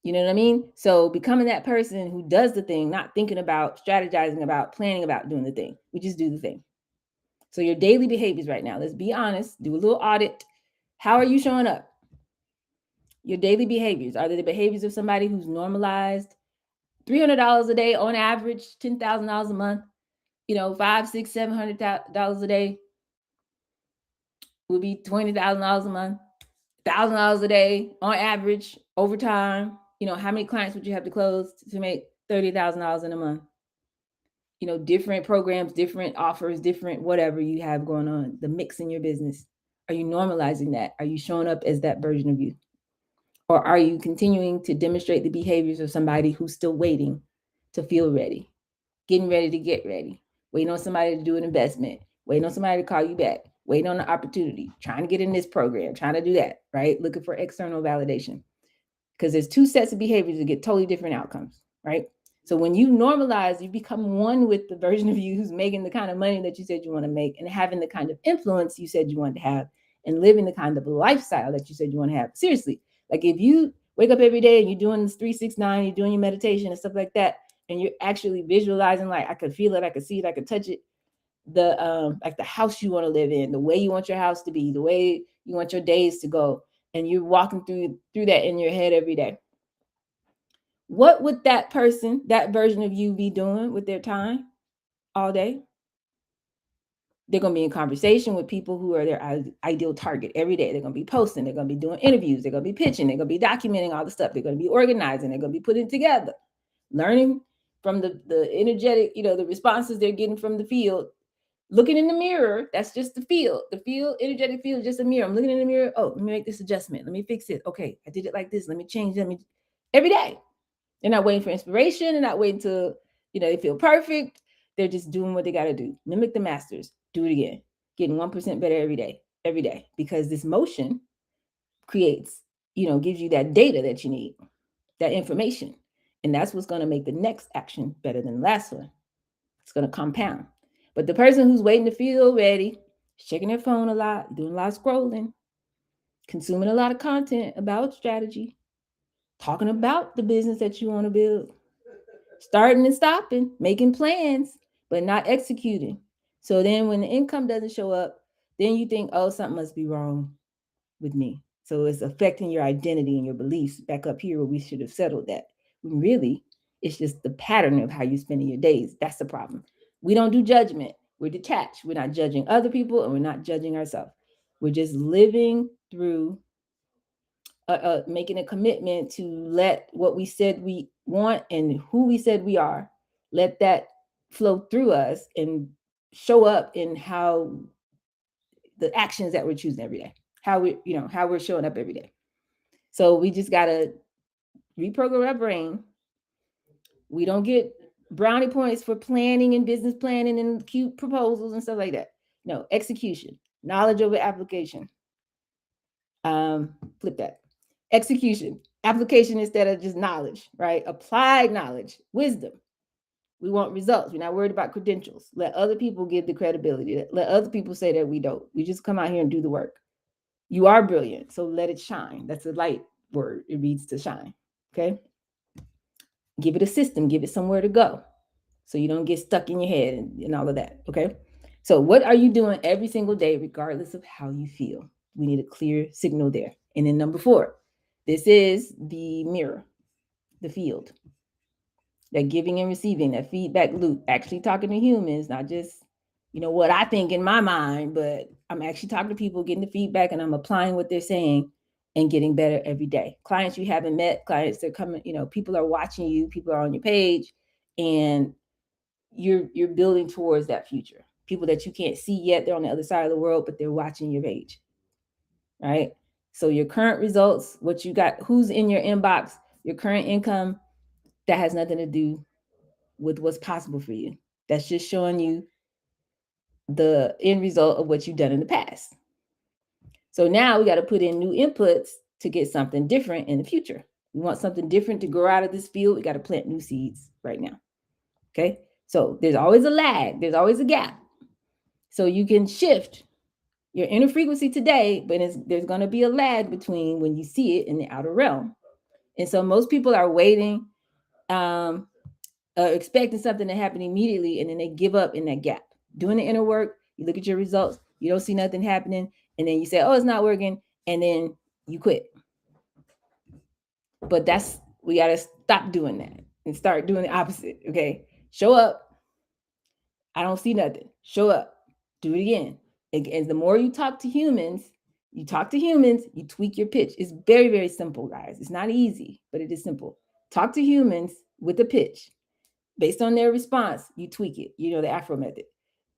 A: You know what I mean? So becoming that person who does the thing, not thinking about, strategizing about, planning about doing the thing. We just do the thing. So your daily behaviors right now, let's be honest, do a little audit. How are you showing up? Your daily behaviors, are they the behaviors of somebody who's normalized $300 a day on average, $10,000 a month, you know, $500, $600, $700 a day would be $20,000 a month, $1,000 a day on average over time. You know, how many clients would you have to close to make $30,000 in a month? You know, different programs, different offers, different whatever you have going on, the mix in your business. Are you normalizing that? Are you showing up as that version of you? Or are you continuing to demonstrate the behaviors of somebody who's still waiting to feel ready, getting ready to get ready, waiting on somebody to do an investment, waiting on somebody to call you back, waiting on an opportunity, trying to get in this program, trying to do that, right? Looking for external validation. Because there's two sets of behaviors that get totally different outcomes, right? So when you normalize, you become one with the version of you who's making the kind of money that you said you want to make and having the kind of influence you said you wanted to have and living the kind of lifestyle that you said you want to have. Seriously, like if you wake up every day and you're doing this 3-6-9, you're doing your meditation and stuff like that, and you're actually visualizing, like I could feel it, I could see it, I could touch it, the like the house you want to live in, the way you want your house to be, the way you want your days to go, and you're walking through that in your head every day. What would that person, that version of you, be doing with their time all day? They're going to be in conversation with people who are their ideal target every day. They're going to be posting. They're going to be doing interviews. They're going to be pitching. They're going to be documenting all the stuff. They're going to be organizing. They're going to be putting it together, learning from the energetic, you know, the responses they're getting from the field. Looking in the mirror, that's just the field. The field, energetic field is just a mirror. I'm looking in the mirror. Oh, let me make this adjustment. Let me fix it. Okay, I did it like this. Let me change it. Every day. They're not waiting for inspiration. They're not waiting to, you know, they feel perfect. They're just doing what they got to do. Mimic the masters. Do it again. Getting 1% better every day. Because this motion creates, you know, gives you that data that you need, that information. And that's what's going to make the next action better than the last one. It's going to compound. But the person who's waiting to feel ready, checking their phone a lot, doing a lot of scrolling, consuming a lot of content about strategy, talking about the business that you want to build, starting and stopping, making plans, but not executing. So then when the income doesn't show up, then you think, oh, something must be wrong with me. So it's affecting your identity and your beliefs back up here where we should have settled that. When really, it's just the pattern of how you're spending your days. That's the problem. We don't do judgment. We're detached. We're not judging other people and we're not judging ourselves. We're just living through making a commitment to let what we said we want and who we said we are, let that flow through us and show up in how the actions that we're choosing every day, how we're showing up every day. So we just got to reprogram our brain. We don't get brownie points for planning and business planning and cute proposals and stuff like that. No, execution, knowledge over application. Flip that. Execution, application instead of just knowledge, right? Applied knowledge, wisdom. We want results. We're not worried about credentials. Let other people give the credibility. Let other people say that we don't. We just come out here and do the work. You are brilliant, so let it shine. That's a light word. It reads to shine, okay? Give it a system. Give it somewhere to go so you don't get stuck in your head and all of that, okay? So what are you doing every single day, regardless of how you feel? We need a clear signal there. And then number 4, this is the mirror, the field, that giving and receiving, that feedback loop, actually talking to humans, not just, you know, what I think in my mind, but I'm actually talking to people, getting the feedback, and I'm applying what they're saying and getting better every day. Clients you haven't met, clients that are coming, you know, people are watching you, people are on your page, and you're building towards that future. People that you can't see yet, they're on the other side of the world, but they're watching your page, right? So your current results, what you got, who's in your inbox, your current income, that has nothing to do with what's possible for you. That's just showing you the end result of what you've done in the past. So now we got to put in new inputs to get something different in the future. We want something different to grow out of this field. We got to plant new seeds right now. Okay. So there's always a lag. There's always a gap. So you can shift your inner frequency today, but there's going to be a lag between when you see it in the outer realm. And so most people are waiting, expecting something to happen immediately, and then they give up in that gap. Doing the inner work, you look at your results, you don't see nothing happening, and then you say, oh, it's not working, and then you quit. But we got to stop doing that and start doing the opposite. Okay, show up. I don't see nothing. Show up. Do it again. And the more you talk to humans, you tweak your pitch. It's very, very simple, guys. It's not easy, but it is simple. Talk to humans with a pitch. Based on their response, you tweak it. You know, the Afro method.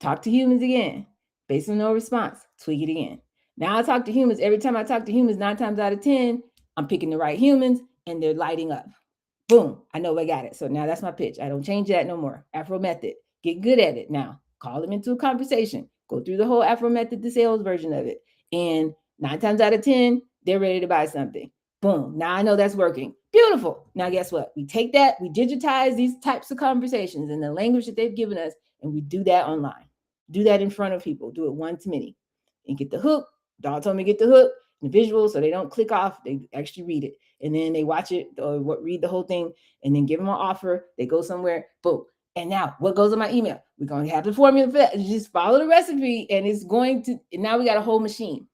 A: Talk to humans again. Based on no response, tweak it again. Now I talk to humans. Every time I talk to humans, 9 times out of 10, I'm picking the right humans and they're lighting up. Boom, I know I got it. So now that's my pitch. I don't change that no more. Afro method. Get good at it now. Call them into a conversation. Go through the whole Afro method, the sales version of it. And 9 times out of 10, they're ready to buy something. Boom, now I know that's working. Beautiful. Now guess what? We take that, we digitize these types of conversations in the language that they've given us, and we do that online. Do that in front of people. Do it one to many. And get the hook. Dog told me get the hook, the visual, so they don't click off. They actually read it. And then they watch it or read the whole thing and then give them an offer. They go somewhere, boom. And now what goes on my email? We're going to have the formula for that. You just follow the recipe and it's going to, and now we got a whole machine.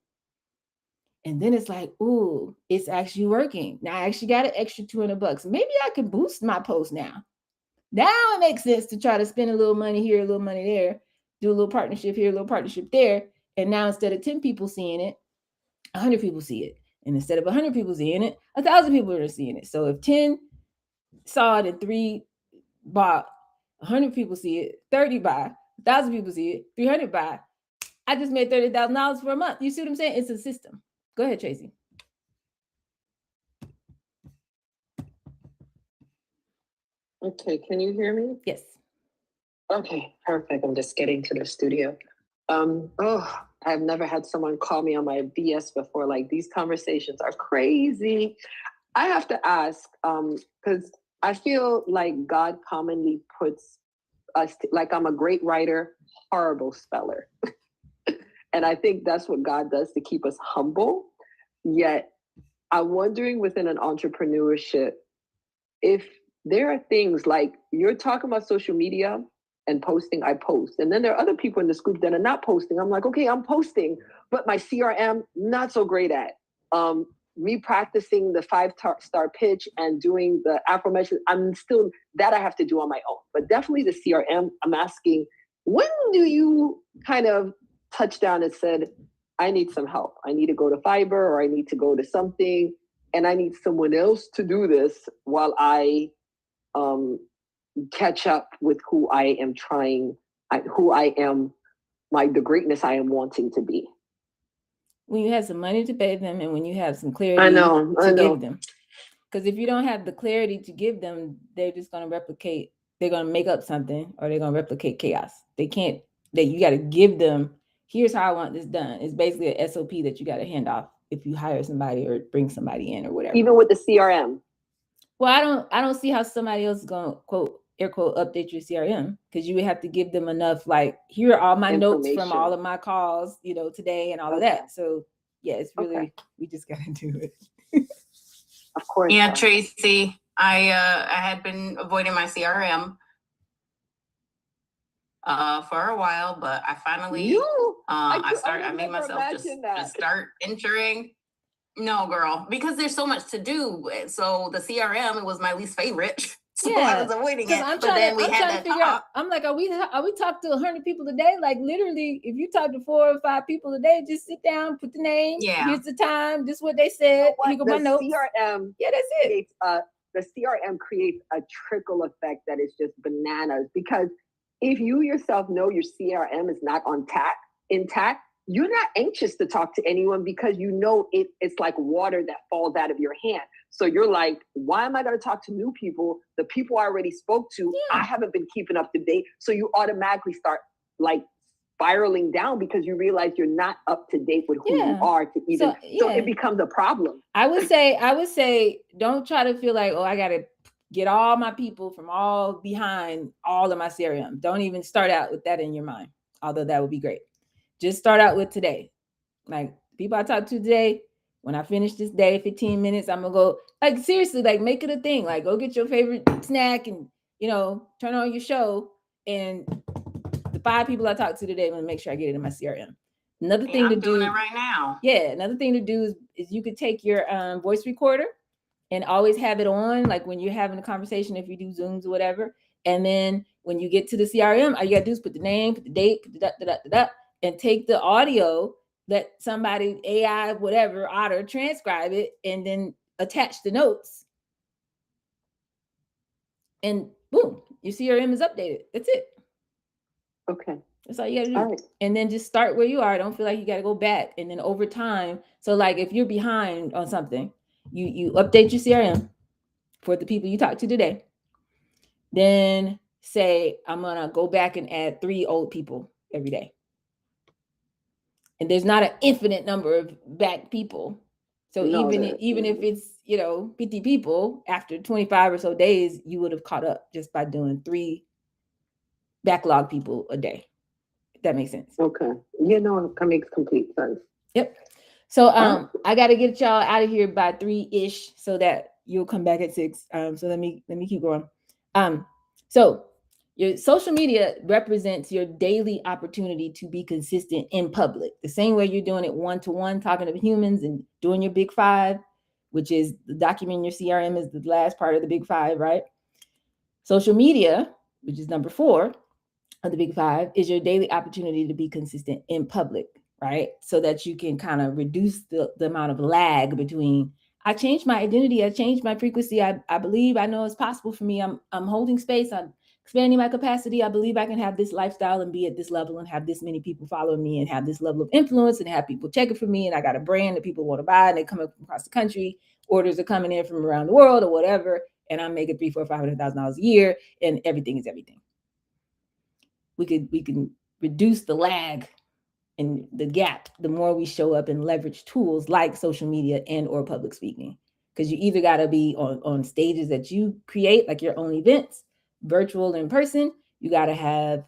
A: And then it's like, ooh, it's actually working. Now I actually got an extra $200. Maybe I can boost my post now. Now it makes sense to try to spend a little money here, a little money there, do a little partnership here, a little partnership there. And now instead of 10 people seeing it, 100 people see it. And instead of 100 people seeing it, 1,000 people are seeing it. So if 10 saw it and 3 bought, 100 people see it, 30 buy, 1,000 people see it, 300 buy, I just made $30,000 for a month. You see what I'm saying? It's a system. Go ahead, Tracy.
B: Okay, can you hear me?
A: Yes.
B: Okay, perfect. I'm just getting to the studio. I've never had someone call me on my BS before. Like, these conversations are crazy. I have to ask, because I feel like God commonly puts us, like I'm a great writer, horrible speller. And I think that's what God does to keep us humble. Yet I'm wondering within an entrepreneurship, if there are things like you're talking about social media and posting, I post. And then there are other people in this group that are not posting. I'm like, okay, I'm posting, but my CRM, not so great at. Me practicing the 5-star pitch and doing the affirmation, I'm still, that I have to do on my own. But definitely the CRM, I'm asking, when do you kind of touch down and said, I need some help. I need to go to Fiverr or I need to go to something and I need someone else to do this while I catch up with who I am the greatness I am wanting to be.
A: When you have some money to pay them and when you have some clarity
B: to
A: give them. Because if you don't have the clarity to give them, they're just going to replicate, they're going to make up something or they're going to replicate chaos. They can't, you got to give them, here's how I want this done. It's basically an SOP that you got to hand off if you hire somebody or bring somebody in or whatever.
B: Even with the CRM.
A: Well, I don't see how somebody else is going to quote, air quote, update your CRM, because you would have to give them enough, like, here are all my notes from all of my calls, today and all of that. So yeah, it's really, we just got to do it.
B: Of course.
C: Yeah, Tracy, I had been avoiding my CRM for a while, but I finally, I made myself just start entering. No, girl, because there's so much to do. So the CRM, it was my least favorite. So I was avoiding it.
A: I'm trying to figure out. I'm like, are we talking to 100 people a day? Like, literally, if you talk to 4 or 5 people a day, just sit down, put the name. Yeah. Here's the time. This is what they said. Here go my notes.
B: CRM.
A: Yeah, that's it.
B: The CRM creates a trickle effect that is just bananas, because if you yourself know your CRM is not intact, you're not anxious to talk to anyone because you know it's like water that falls out of your hand. So you're like, why am I going to talk to new people? The people I already spoke to, I haven't been keeping up to date. So you automatically start like spiraling down because you realize you're not up to date with who you are to even. So it becomes a problem.
A: I would say, don't try to feel like, oh, I got to get all my people from all behind all of my CRM. Don't even start out with that in your mind, although that would be great. Just start out with today. Like people I talked to today, when I finish this day, 15 minutes, I'm gonna go, like, seriously, like, make it a thing. Like, go get your favorite snack and, turn on your show. And the 5 people I talked to today, I'm gonna make sure I get it in my CRM. Another thing to
C: I'm doing
A: do
C: it right now.
A: Yeah, another thing to do is you could take your voice recorder and always have it on, like when you're having a conversation, if you do Zooms or whatever. And then when you get to the CRM, all you gotta do is put the name, put the date, put the da, da, da, da, da, and take the audio, let somebody, AI, whatever, Otter, transcribe it, and then attach the notes. And boom, your CRM is updated. That's it.
B: Okay.
A: That's all you gotta do.
B: All right.
A: And then just start where you are. Don't feel like you gotta go back. And then over time, so like if you're behind on something, you update your CRM for the people you talked to today. Then say, I'm gonna go back and add 3 old people every day. And there's not an infinite number of back people. So
B: No,
A: even if it's 50 people, after 25 or so days, you would have caught up just by doing 3 backlog people a day. If that makes sense.
B: Okay. That makes complete sense.
A: Yep. So I got to get y'all out of here by 3-ish so that you'll come back at 6. So let me keep going. So your social media represents your daily opportunity to be consistent in public. The same way you're doing it one-to-one, talking to humans and doing your big 5, which is documenting your CRM is the last part of the big 5, right? Social media, which is number 4 of the big 5, is your daily opportunity to be consistent in public, right? So that you can kind of reduce the amount of lag between, I changed my identity, I changed my frequency, I believe I know it's possible for me, I'm holding space, I'm expanding my capacity, I believe I can have this lifestyle and be at this level and have this many people following me and have this level of influence and have people checking for me, and I got a brand that people want to buy and they come across the country, orders are coming in from around the world or whatever, and I'm making $300,000, $400,000, $500,000 a year, and everything is everything. We can reduce the lag and the gap the more we show up and leverage tools like social media and or public speaking. Because you either got to be on stages that you create, like your own events, virtual, in person. You got to have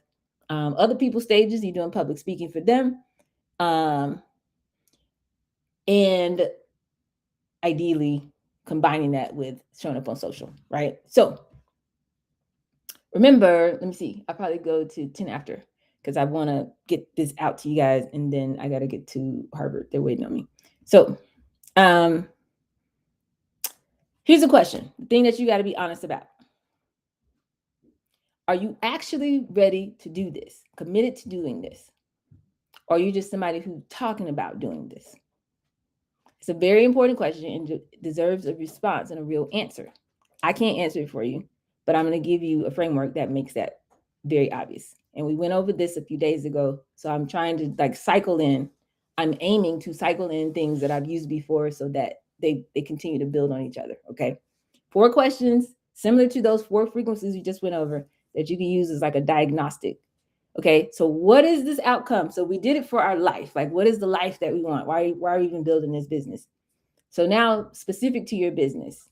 A: other people's stages. You're doing public speaking for them. And ideally combining that with showing up on social, right? So remember, let me see, I'll probably go to 10 after because I want to get this out to you guys, and then I got to get to Harvard. They're waiting on me. So here's a question, the thing that you got to be honest about. Are you actually ready to do this, committed to doing this? Or are you just somebody who's talking about doing this? It's a very important question and deserves a response and a real answer. I can't answer it for you, but I'm going to give you a framework that makes that very obvious. And we went over this a few days ago. So I'm trying to cycle in. I'm aiming to cycle in things that I've used before so that they continue to build on each other. Okay. 4 questions similar to those 4 frequencies we just went over that you can use as like a diagnostic. Okay. So what is this outcome? So we did it for our life. Like, what is the life that we want? Why are we even building this business? So now, specific to your business,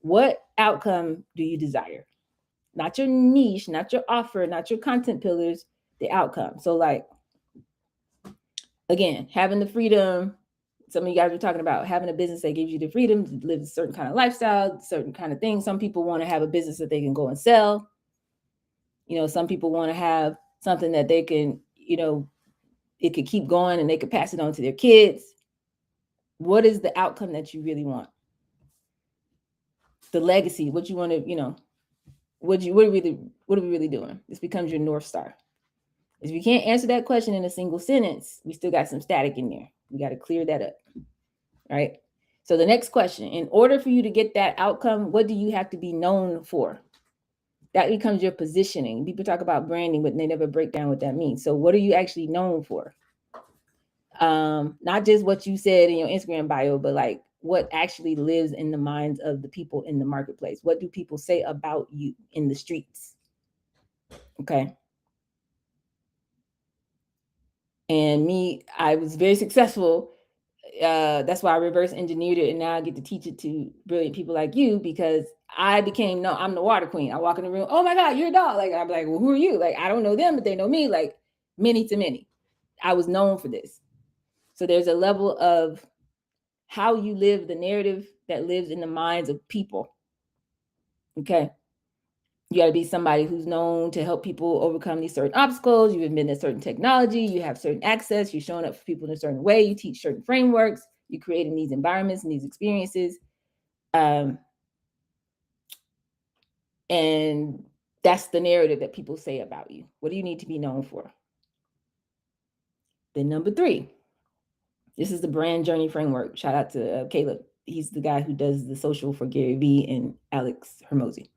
A: what outcome do you desire? Not your niche, not your offer, not your content pillars, the outcome. So like, again, having the freedom, some of you guys were talking about having a business that gives you the freedom to live a certain kind of lifestyle, certain kind of things. Some people want to have a business that they can go and sell. Some people want to have something that they can, it could keep going and they could pass it on to their kids. What is the outcome that you really want? The legacy, what you want to, what are we really doing? This becomes your North Star. If you can't answer that question in a single sentence, we still got some static in there. We got to clear that up. Right? So the next question, in order for you to get that outcome, what do you have to be known for? That becomes your positioning. People talk about branding, but they never break down what that means. So what are you actually known for? Not just what you said in your Instagram bio, but like what actually lives in the minds of the people in the marketplace. What do people say about you in the streets? Okay. And me, I was very successful. That's why I reverse engineered it, and now I get to teach it to brilliant people like you, because I became, no, I'm the water queen. I walk in the room, oh my God, you're a dog. Like, I'm like, well, who are you? Like, I don't know them, but they know me, like many to many. I was known for this. So there's a level of how you live, the narrative that lives in the minds of people. Okay. You got to be somebody who's known to help people overcome these certain obstacles. You've invented certain technology. You have certain access. You're showing up for people in a certain way. You teach certain frameworks. You're creating these environments and these experiences. And that's the narrative that people say about you. What do you need to be known for? Then number 3, this is the brand journey framework. Shout out to Caleb. He's the guy who does the social for Gary Vee and Alex Hermosi.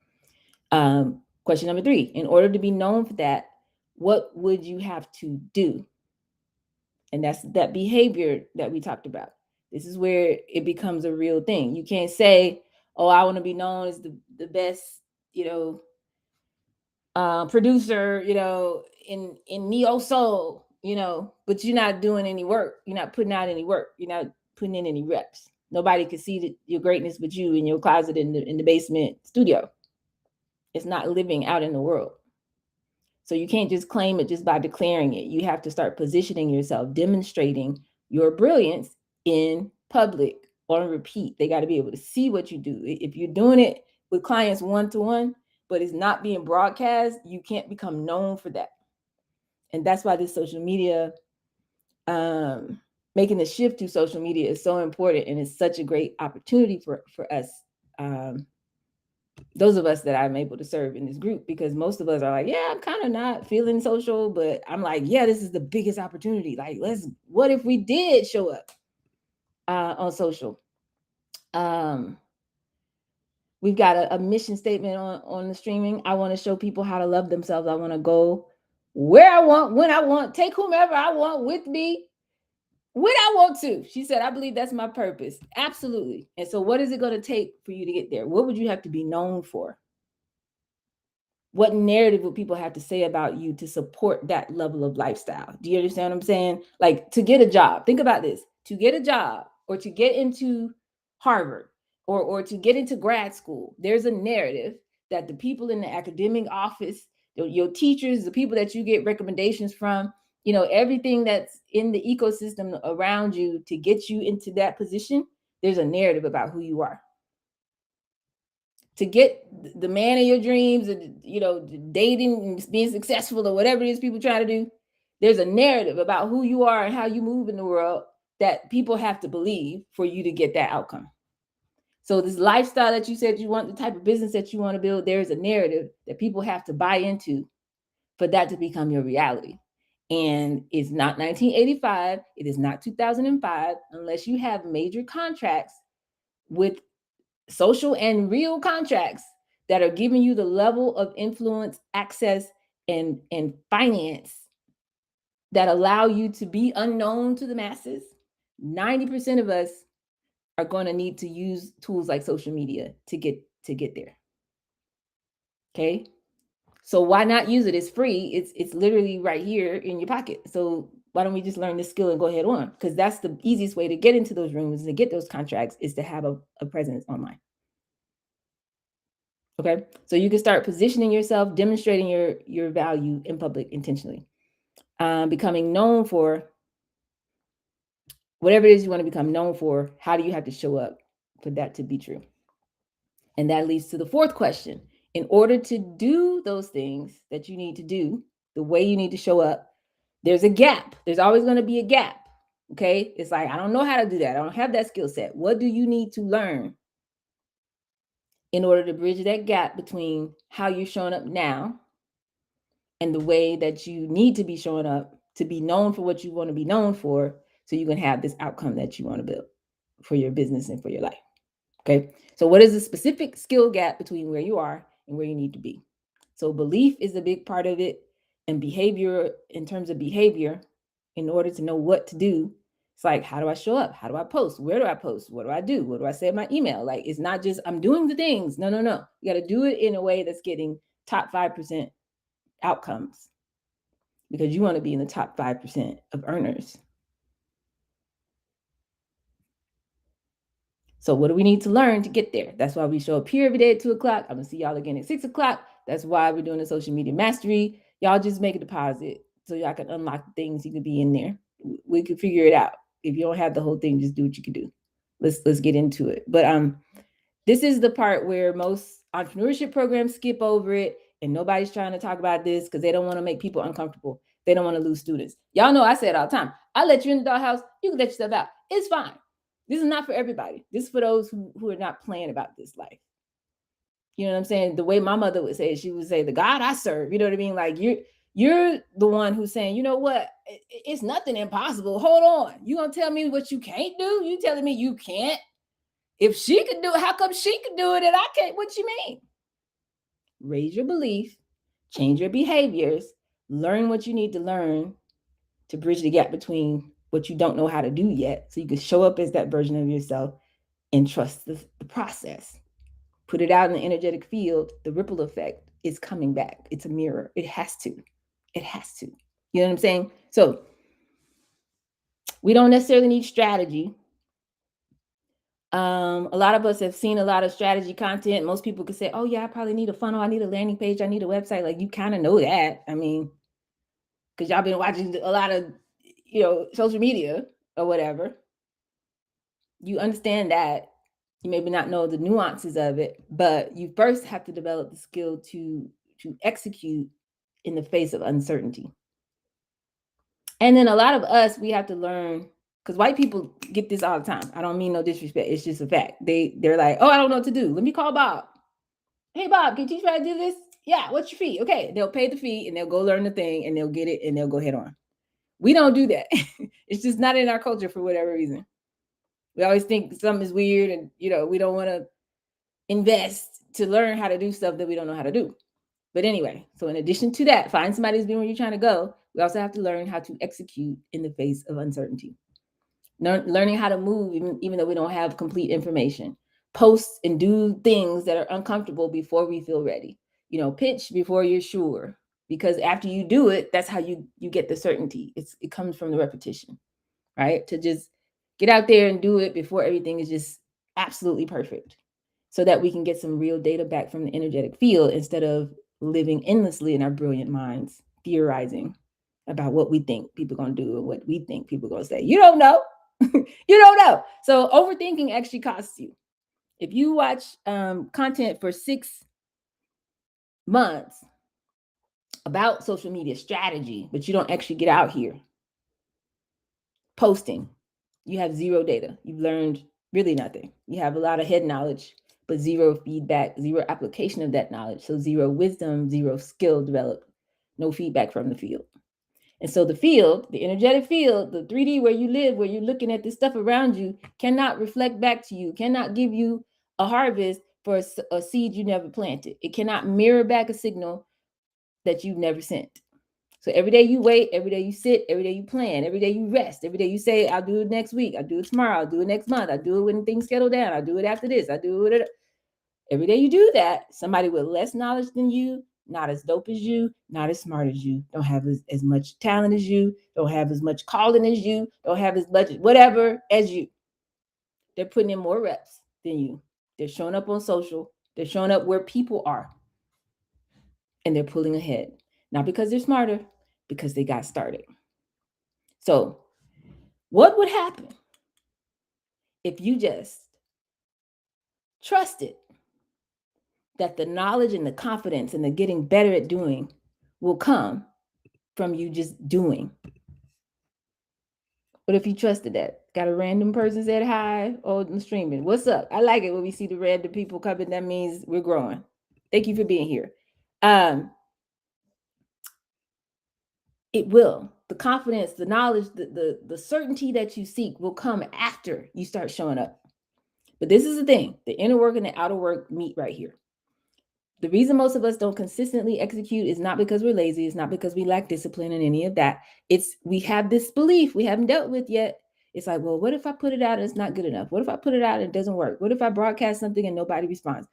A: Question number 3, in order to be known for that, what would you have to do? And that's that behavior that we talked about. This is where it becomes a real thing. You can't say, oh, I want to be known as the best, producer, in neo soul, but you're not doing any work. You're not putting out any work. You're not putting in any reps. Nobody can see your greatness but you in your closet in the basement studio. It's not living out in the world. So you can't just claim it just by declaring it. You have to start positioning yourself, demonstrating your brilliance in public on repeat. They got to be able to see what you do. If you're doing it with clients one-to-one, but it's not being broadcast, you can't become known for that. And that's why this social media, making the shift to social media is so important. And it's such a great opportunity for us, those of us that I'm able to serve in this group, because most of us are like, yeah, I'm kind of not feeling social, but I'm like, yeah, this is the biggest opportunity. Like, what if we did show up on social? We've got a mission statement on the streaming. I want to show people how to love themselves. I want to go where I want, when I want, take whomever I want with me, when I want to. She said, I believe that's my purpose. Absolutely. And so what is it going to take for you to get there? What would you have to be known for? What narrative would people have to say about you to support that level of lifestyle? Do you understand what I'm saying? Like, to get a job, think about this, to get a job or to get into Harvard or to get into grad school, there's a narrative that the people in the academic office, your teachers, the people that you get recommendations from, everything that's in the ecosystem around you to get you into that position, there's a narrative about who you are. To get the man of your dreams, dating and being successful or whatever it is people try to do, there's a narrative about who you are and how you move in the world that people have to believe for you to get that outcome. So this lifestyle that you said you want, the type of business that you want to build, there's a narrative that people have to buy into for that to become your reality. And it's not 1985. It is not 2005, unless you have major contracts with social and real contracts that are giving you the level of influence, access, and finance that allow you to be unknown to the masses. 90% of us are going to need to use tools like social media to get there. Okay. So why not use it? It's free. It's literally right here in your pocket. So why don't we just learn this skill and go ahead on? Because that's the easiest way to get into those rooms, to get those contracts, is to have a presence online. Okay. So you can start positioning yourself, demonstrating your value in public intentionally, becoming known for whatever it is you want to become known for. How do you have to show up for that to be true? And that leads to the 4th question. In order to do those things that you need to do, the way you need to show up, there's a gap. There's always going to be a gap. Okay. It's like, I don't know how to do that. I don't have that skill set. What do you need to learn in order to bridge that gap between how you're showing up now and the way that you need to be showing up to be known for what you want to be known for, so you can have this outcome that you want to build for your business and for your life? Okay. So what is the specific skill gap between where you are and where you need to be? So belief is a big part of it, and behavior, in terms of behavior, in order to know what to do. It's like, how do I show up? How do I post? Where do I post? What do I do? What do I say in my email? Like, it's not just I'm doing the things. No. You got to do it in a way that's getting top 5% outcomes, because you want to be in the top 5% of earners. So what do we need to learn to get there? That's why we show up here every day at 2 o'clock. I'm going to see y'all again at 6 o'clock. That's why we're doing the social media mastery. Y'all just make a deposit so y'all can unlock things. You can be in there. We can figure it out. If you don't have the whole thing, just do what you can do. Let's get into it. But this is the part where most entrepreneurship programs skip over it, and nobody's trying to talk about this because they don't want to make people uncomfortable. They don't want to lose students. Y'all know I say it all the time. I let you in the doghouse, you can let yourself out. It's fine. This is not for everybody. This is for those who are not playing about this life. You know what I'm saying? The way my mother would say it, she would say, the God I serve. You know what I mean? Like you're the one who's saying, you know what? It's nothing impossible. Hold on. You gonna tell me what you can't do? You telling me you can't? If she could do it, how come she could do it and I can't? What you mean? Raise your belief, change your behaviors, learn what you need to learn to bridge the gap between what you don't know how to do yet, so you can show up as that version of yourself and trust the process. Put it out in the energetic field, the ripple effect is coming back. It's a mirror. It has to. It has to. You know what I'm saying? So we don't necessarily need strategy. A lot of us have seen a lot of strategy content. Most people could say, oh yeah, I probably need a funnel. I need a landing page. I need a website. Like you kind of know that. I mean, because y'all been watching a lot of, social media or whatever. You understand that. You maybe not know the nuances of it, but you first have to develop the skill to execute in the face of uncertainty. And then a lot of us, we have to learn, because white people get this all the time. I don't mean no disrespect. It's just a fact. They're like, oh, I don't know what to do. Let me call Bob. Hey, Bob, can you teach me how to do this? Yeah, what's your fee? Okay, they'll pay the fee and they'll go learn the thing and they'll get it and they'll go head on. We don't do that. It's just not in our culture for whatever reason. We always think something is weird and, we don't want to invest to learn how to do stuff that we don't know how to do. But anyway, so in addition to that, find somebody who's been where you're trying to go. We also have to learn how to execute in the face of uncertainty. Learning how to move, even though we don't have complete information. Post and do things that are uncomfortable before we feel ready. Pitch before you're sure. Because after you do it, that's how you get the certainty. It comes from the repetition, right? To just get out there and do it before everything is just absolutely perfect, so that we can get some real data back from the energetic field instead of living endlessly in our brilliant minds, theorizing about what we think people are going to do and what we think people are going to say. You don't know. You don't know. So overthinking actually costs you. If you watch content for 6 months about social media strategy, but you don't actually get out here posting, you have zero data. You've learned really nothing. You have a lot of head knowledge, but zero feedback, zero application of that knowledge. So zero wisdom, zero skill developed, no feedback from the field. And so the field, the energetic field, the 3D where you live, where you're looking at this stuff around you, cannot reflect back to you, cannot give you a harvest for a seed you never planted. It cannot mirror back a signal that you've never sent. So every day you wait, every day you sit, every day you plan, every day you rest, every day you say, I'll do it next week, I'll do it tomorrow, I'll do it next month, I'll do it when things settle down, I'll do it after this, I'll do it. Every day you do that, somebody with less knowledge than you, not as dope as you, not as smart as you, don't have as much talent as you, don't have as much calling as you, don't have as much whatever as you. They're putting in more reps than you. They're showing up on social. They're showing up where people are. And they're pulling ahead. Not because they're smarter, because they got started. So what would happen if you just trusted that the knowledge and the confidence and the getting better at doing will come from you just doing? What if you trusted that? Got a random person said hi on the streaming. What's up? I like it when we see the random people coming. That means we're growing. Thank you for being here. It will. The confidence, the knowledge, the certainty that you seek will come after you start showing up. But this is the thing. The inner work and the outer work meet right here. The reason most of us don't consistently execute is not because we're lazy. It's not because we lack discipline and any of that. It's we have this belief we haven't dealt with yet. It's like, well, what if I put it out and it's not good enough? What if I put it out and it doesn't work? What if I broadcast something and nobody responds?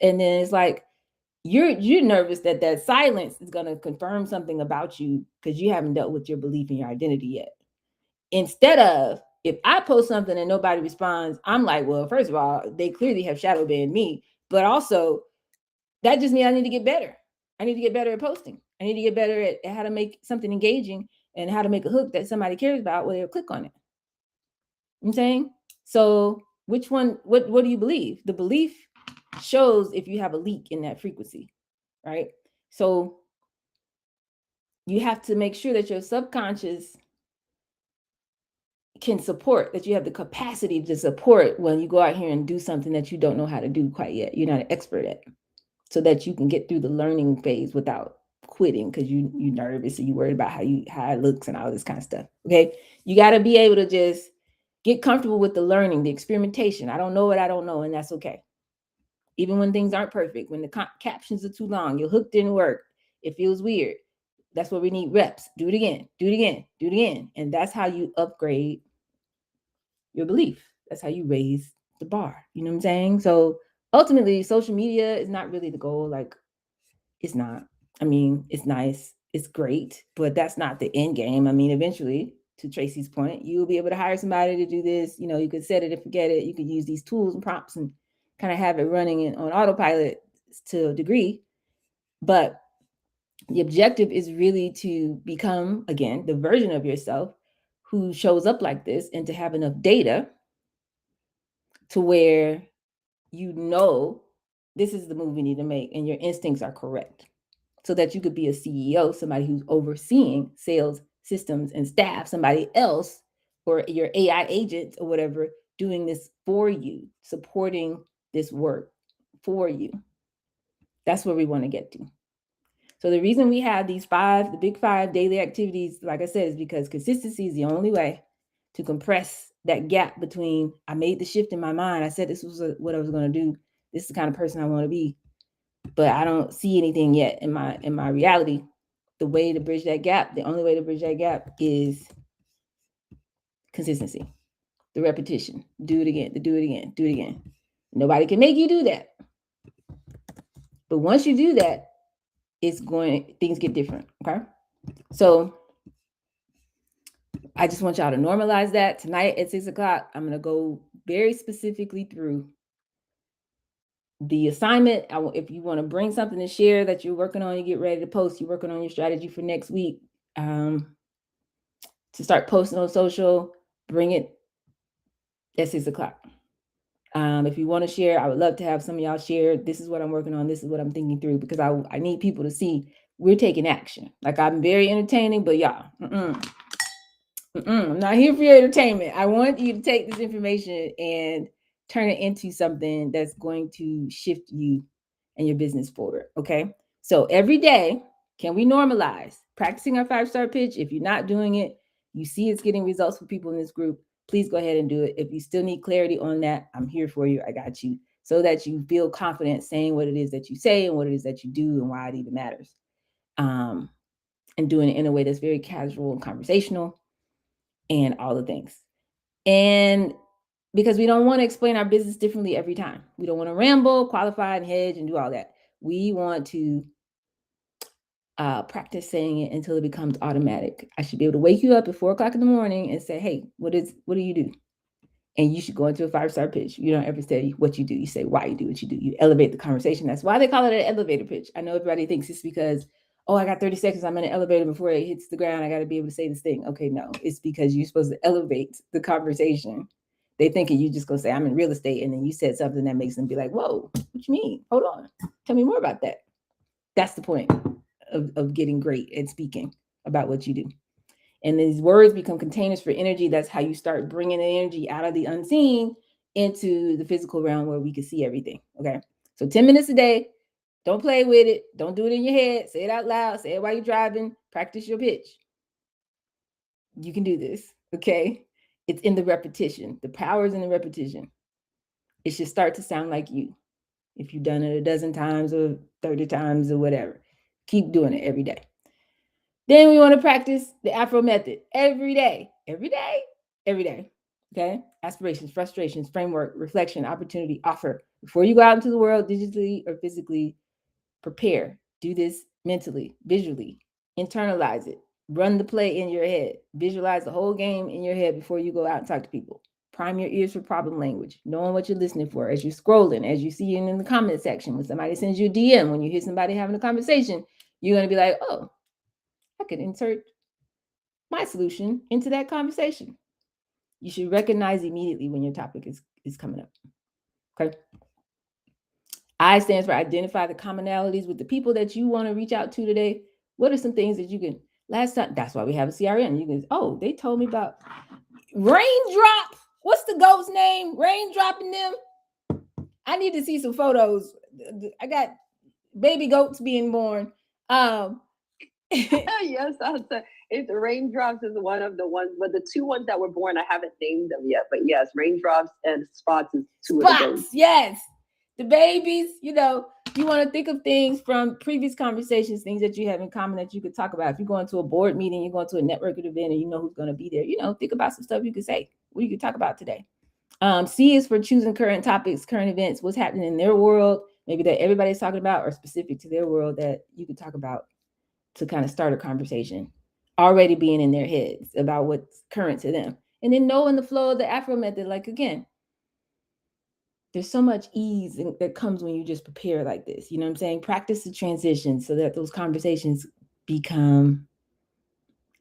A: And then it's like, you're nervous that silence is going to confirm something about you because you haven't dealt with your belief in your identity yet. Instead of, if I post something and nobody responds, I'm like, well, first of all, they clearly have shadow banned me, but also that just means I need to get better. I need to get better at posting. I need to get better at how to make something engaging and how to make a hook that somebody cares about where they'll click on it. I'm saying? So which one, what do you believe? The belief shows if you have a leak in that frequency, right? So you have to make sure that your subconscious can support, that you have the capacity to support when you go out here and do something that you don't know how to do quite yet. You're not an expert at, so that you can get through the learning phase without quitting because you're nervous and you worried about how it looks and all this kind of stuff. Okay. You got to be able to just get comfortable with the learning, the experimentation. I don't know what I don't know, and that's okay. Even when things aren't perfect, when the captions are too long, your hook didn't work, it feels weird. That's what we need, reps. Do it again, do it again, do it again. And that's how you upgrade your belief. That's how you raise the bar. You know what I'm saying? So ultimately, social media is not really the goal. Like, it's not. I mean, it's nice, it's great, but that's not the end game. I mean, eventually, to Tracy's point, you'll be able to hire somebody to do this. You know, you could set it and forget it. You could use these tools and prompts and kind of have it running on autopilot to a degree. But the objective is really to become, again, the version of yourself who shows up like this, and to have enough data to where you know this is the move we need to make and your instincts are correct, so that you could be a CEO, somebody who's overseeing sales systems and staff, somebody else, or your AI agent or whatever, doing this for you, supporting this work for you. That's where we want to get to. So the reason we have these the big 5 daily activities, like I said, is because consistency is the only way to compress that gap between I made the shift in my mind. I said this was what I was going to do. This is the kind of person I want to be, but I don't see anything yet in my reality. The way to bridge that gap, the only way to bridge that gap is consistency, the repetition. Do it again, do it again, do it again. Nobody can make you do that. But once you do that, things get different. Okay. So I just want y'all to normalize that. Tonight at 6:00, I'm going to go very specifically through the assignment. If you want to bring something to share that you're working on, you get ready to post, you're working on your strategy for next week, to start posting on social, bring it at 6:00. If you want to share, I would love to have some of y'all share. This is what I'm working on. This is what I'm thinking through, because I need people to see we're taking action. Like, I'm very entertaining, but y'all, I'm not here for your entertainment. I want you to take this information and turn it into something that's going to shift you and your business forward. Okay. So every day, can we normalize practicing our 5-star pitch? If you're not doing it, you see it's getting results for people in this group, please go ahead and do it. If you still need clarity on that, I'm here for you. I got you, so that you feel confident saying what it is that you say and what it is that you do and why it even matters. And doing it in a way that's very casual and conversational and all the things. And because we don't want to explain our business differently every time. We don't want to ramble, qualify, and hedge and do all that. We want to practice saying it until it becomes automatic. I should be able to wake you up at 4:00 in the morning and say, hey, what do you do? And you should go into a 5-star pitch. You don't ever say what you do. You say why you do what you do. You elevate the conversation. That's why they call it an elevator pitch. I know everybody thinks it's because, oh, I got 30 seconds. I'm in an elevator before it hits the ground. I got to be able to say this thing. Okay, no, it's because you're supposed to elevate the conversation. They thinking you just going to say, I'm in real estate. And then you said something that makes them be like, whoa, what you mean? Hold on. Tell me more about that. That's the point of getting great at speaking about what you do. And these words become containers for energy. That's how you start bringing the energy out of the unseen into the physical realm where we can see everything. Okay. So 10 minutes a day. Don't play with it. Don't do it in your head. Say it out loud. Say it while you're driving. Practice your pitch. You can do this. Okay. It's in the repetition. The power is in the repetition. It should start to sound like you. If you've done it a dozen times or 30 times or whatever, keep doing it every day. Then we want to practice the Afro method every day, every day, every day. Okay. Aspirations, frustrations, framework, reflection, opportunity, offer. Before you go out into the world, digitally or physically, prepare. Do this mentally, visually, internalize it. Run the play in your head. Visualize the whole game in your head before you go out and talk to people. Prime your ears for problem language, knowing what you're listening for as you're scrolling, as you see it in the comment section. When somebody sends you a DM, when you hear somebody having a conversation, you're going to be like, oh, I could insert my solution into that conversation. You should recognize immediately when your topic is coming up. Okay. I stands for identify the commonalities with the people that you want to reach out to today. What are some things that you can, last time, that's why we have a CRM. You can, oh, they told me about Raindrop. What's the goat's name? Raindrop in them. I need to see some photos. I got baby goats being born.
B: Yes, I'll say it's Raindrops is one of the ones, but the two ones that were born, I haven't named them yet. But yes, Raindrops and Spots is two of the goats.
A: Yes. The babies, you know, you want to think of things from previous conversations, things that you have in common that you could talk about. If you're going to a board meeting, you're going to a networking event, and you know who's going to be there, you know, think about some stuff you could say. What you could talk about today. C is for choosing current topics, current events, what's happening in their world, maybe that everybody's talking about or specific to their world that you could talk about to kind of start a conversation, already being in their heads about what's current to them. And then knowing the flow of the Afro method, like again, there's so much ease that comes when you just prepare like this. You know what I'm saying? Practice the transition so that those conversations become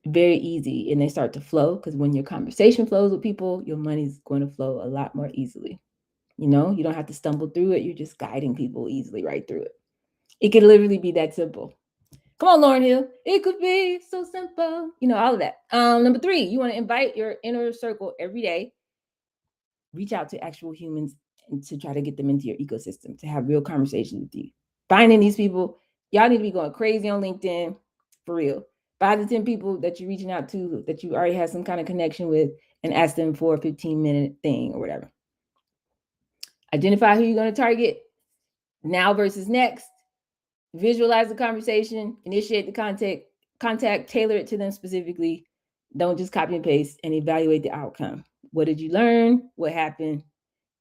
A: very easy and they start to flow. Because when your conversation flows with people, your money's going to flow a lot more easily. You know, you don't have to stumble through it. You're just guiding people easily right through it. It could literally be that simple. Come on, Lauren Hill. It could be so simple. You know, all of that. Number 3, you want to invite your inner circle every day. Reach out to actual humans and to try to get them into your ecosystem, to have real conversations with you. Finding these people, y'all need to be going crazy on LinkedIn, for real. 5 to 10 people that you're reaching out to that you already have some kind of connection with and ask them for a 15-minute thing or whatever. Identify who you're going to target now versus next. Visualize the conversation, initiate the contact, tailor it to them specifically. Don't just copy and paste, and evaluate the outcome. What did you learn? What happened?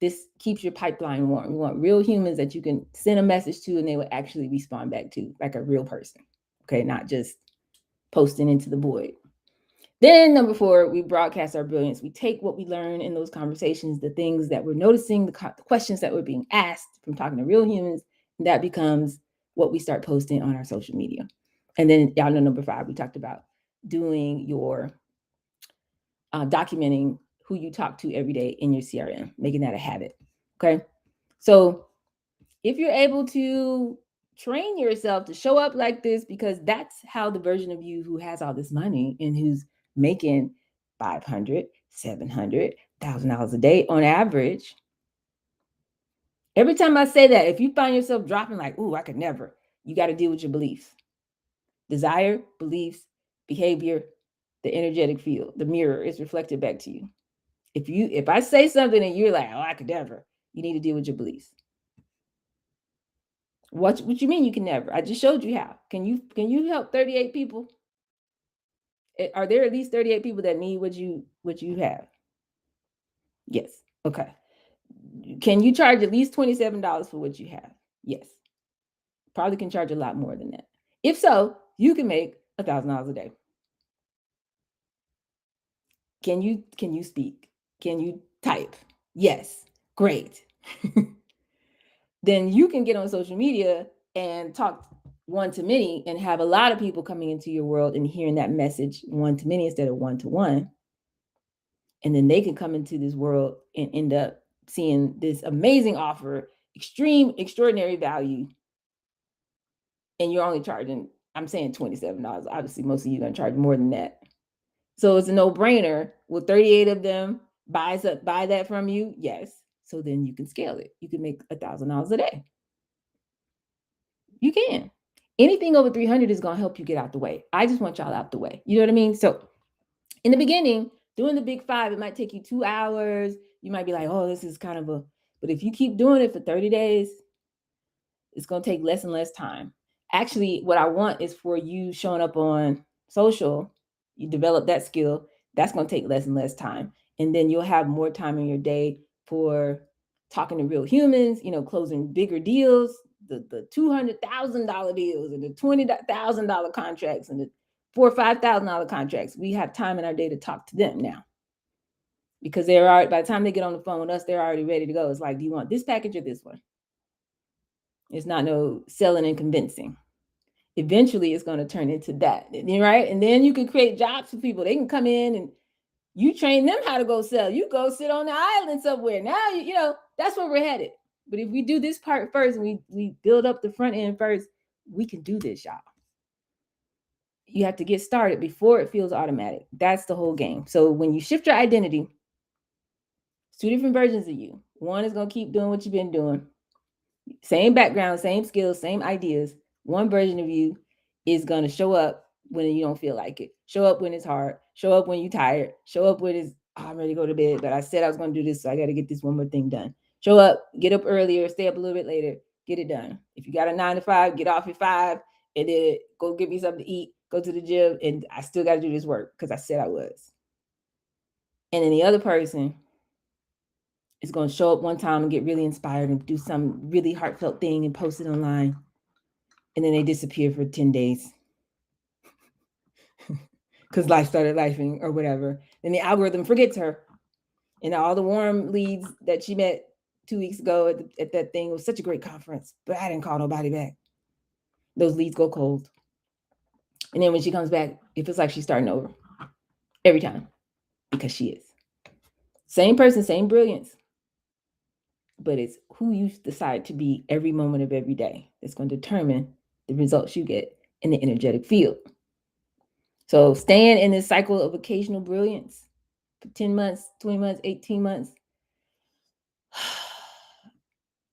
A: This keeps your pipeline warm. You want real humans that you can send a message to and they will actually respond back to, like a real person. Okay, not just posting into the void. Then number 4, we broadcast our brilliance. We take what we learn in those conversations, the things that we're noticing, the questions that we're being asked from talking to real humans, and that becomes what we start posting on our social media. And then y'all know number 5, we talked about doing your documenting who you talk to every day in your CRM, making that a habit. Okay. So if you're able to train yourself to show up like this, because that's how the version of you who has all this money and who's making $500, $700, $1,000 a day on average. Every time I say that, if you find yourself dropping like, ooh, I could never, you got to deal with your beliefs. Desire, beliefs, behavior, the energetic field, the mirror is reflected back to you. If I say something and you're like, oh, I could never, you need to deal with your beliefs. What you mean you can never? I just showed you how. Can you help 38 people? Are there at least 38 people that need what you have? Yes. Okay. Can you charge at least $27 for what you have? Yes. Probably can charge a lot more than that. If so, you can make $1,000 a day. Can you speak? Can you type? Yes. Great. Then you can get on social media and talk one-to-many and have a lot of people coming into your world and hearing that message one-to-many instead of one-to-one. And then they can come into this world and end up seeing this amazing offer, extraordinary value. And you're only charging, I'm saying $27. Obviously, most of you are going to charge more than that. So it's a no-brainer. Will 38 of them buy that from you? Yes. So then you can scale it. You can make $1,000 a day. You can. Anything over 300 is going to help you get out the way. I just want y'all out the way. You know what I mean? So in the beginning, doing the big 5, it might take you 2 hours. You might be like, oh, this is kind of but if you keep doing it for 30 days, it's going to take less and less time. Actually, what I want is for you showing up on social, you develop that skill, that's going to take less and less time. And then you'll have more time in your day for talking to real humans, closing bigger deals, the $200,000 deals and the $20,000 contracts and the $4,000 or $5,000 contracts. We have time in our day to talk to them now. Because by the time they get on the phone with us, they're already ready to go. It's like, do you want this package or this one? It's not no selling and convincing. Eventually, it's going to turn into that, right? And then you can create jobs for people. They can come in and You train them how to go sell. You go sit on the island somewhere. Now, you know, that's where we're headed. But if we do this part first and we build up the front end first, we can do this, y'all. You have to get started before it feels automatic. That's the whole game. So when you shift your identity, it's two different versions of you. One is going to keep doing what you've been doing. Same background, same skills, same ideas. One version of you is going to show up when you don't feel like it. Show up when it's hard. Show up when you're tired. Show up when it's, oh, I'm ready to go to bed, but I said I was going to do this, so I got to get this one more thing done. Show up, get up earlier, stay up a little bit later, get it done. If you got a 9 to 5, get off at 5 and then go get me something to eat, go to the gym, and I still got to do this work because I said I was. And then the other person is going to show up one time and get really inspired and do some really heartfelt thing and post it online. And then they disappear for 10 days because life started lifing or whatever. Then the algorithm forgets her. And all the warm leads that she met 2 weeks ago at that thing, was such a great conference, but I didn't call nobody back. Those leads go cold. And then when she comes back, it feels like she's starting over every time, because she is. Same person, same brilliance. But it's who you decide to be every moment of every day that's going to determine the results you get in the energetic field. So staying in this cycle of occasional brilliance for 10 months, 20 months, 18 months,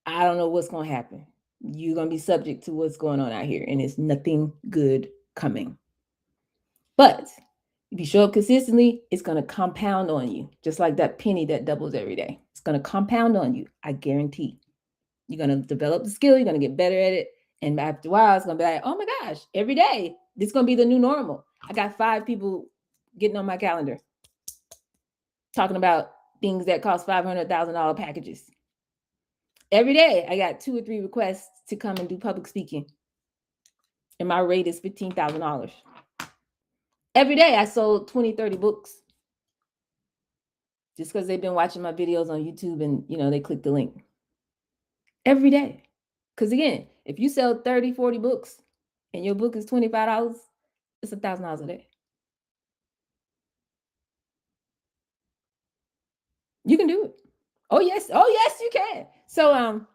A: I don't know what's going to happen. You're going to be subject to what's going on out here, and it's nothing good coming. But if you show up consistently, it's going to compound on you, just like that penny that doubles every day. It's going to compound on you, I guarantee. You're going to develop the skill, you're going to get better at it, and after a while, it's going to be like, oh my gosh, every day, this is going to be the new normal. I got 5 people getting on my calendar talking about things that cost $500,000 packages. Every day, I got 2 or 3 requests to come and do public speaking, and my rate is $15,000. Every day, I sold 20, 30 books just because they've been watching my videos on YouTube and, you know, they click the link. Every day. Because again, if you sell 30, 40 books and your book is $25, it's $1,000 a day. You can do it. Oh, yes, you can. So,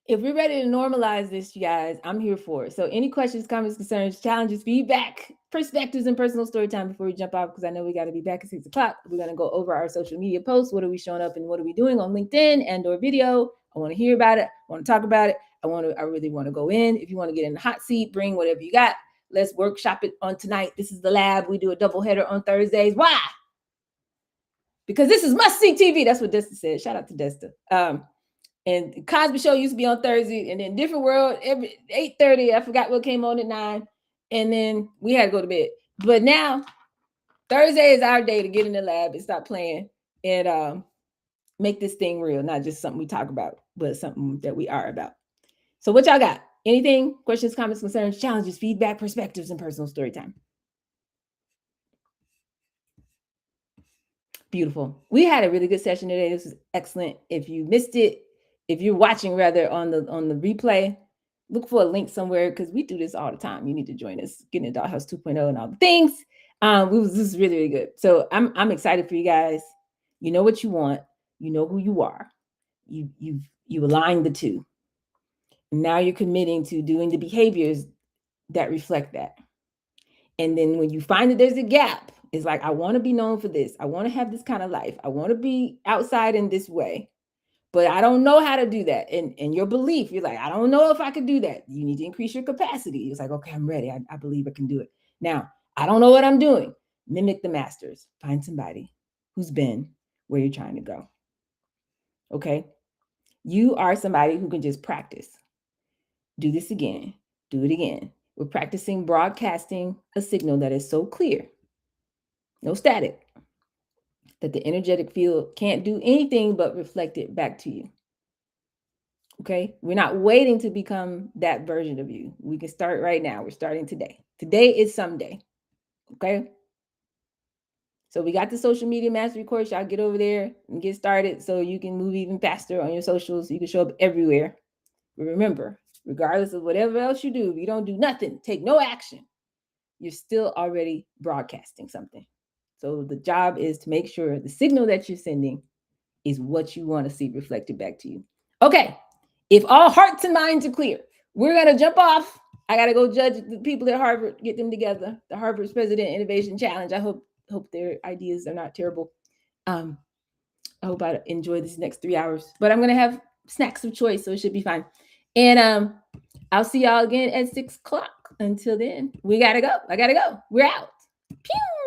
A: if we're ready to normalize this, you guys, I'm here for it. So any questions, comments, concerns, challenges, feedback, perspectives, and personal story time before we jump off, because I know we got to be back at 6 o'clock. We're going to go over our social media posts. What are we showing up and what are we doing on LinkedIn and or video? I want to hear about it. I want to talk about it. I really want to go in. If you want to get in the hot seat, bring whatever you got. Let's workshop it on tonight. This is the lab. We do a double header on Thursdays. Why? Because this is must-see TV. That's what Desta said. Shout out to Desta. And Cosby Show used to be on Thursday, and then Different World every 8:30. I forgot what came on at 9, and then we had to go to bed. But now Thursday is our day to get in the lab and stop playing and make this thing real, not just something we talk about, but something that we are about. So what y'all got? Anything? Questions, comments, concerns, challenges, feedback, perspectives, and personal story time. Beautiful. We had a really good session today. This was excellent. If you missed it, if you're watching rather on the replay, look for a link somewhere, because we do this all the time. You need to join us, Getting Adult House 2.0 and all the things. This is really, really good. So I'm excited for you guys. You know what you want. You know who you are. You align the two. And now you're committing to doing the behaviors that reflect that. And then when you find that there's a gap, it's like, I want to be known for this. I want to have this kind of life. I want to be outside in this way, but I don't know how to do that. And your belief, you're like, I don't know if I could do that. You need to increase your capacity. It's like, okay, I'm ready. I believe I can do it. Now, I don't know what I'm doing. Mimic the masters. Find somebody who's been where you're trying to go. Okay? You are somebody who can just practice. Do this again. Do it again. We're practicing broadcasting a signal that is so clear, no static, that the energetic field can't do anything but reflect it back to you. Okay? We're not waiting to become that version of you. We can start right now. We're starting today. Today is someday. Okay? So we got the social media mastery course. Y'all get over there and get started so you can move even faster on your socials. You can show up everywhere. But remember, regardless of whatever else you do, if you don't do nothing, take no action, you're still already broadcasting something. So the job is to make sure the signal that you're sending is what you want to see reflected back to you. Okay, if all hearts and minds are clear, we're going to jump off. I got to go judge the people at Harvard, get them together. The Harvard's President Innovation Challenge. I hope their ideas are not terrible. I hope I enjoy this next 3 hours, but I'm going to have snacks of choice, so it should be fine. And I'll see y'all again at 6 o'clock. Until then, we got to go. I got to go. We're out. Pew!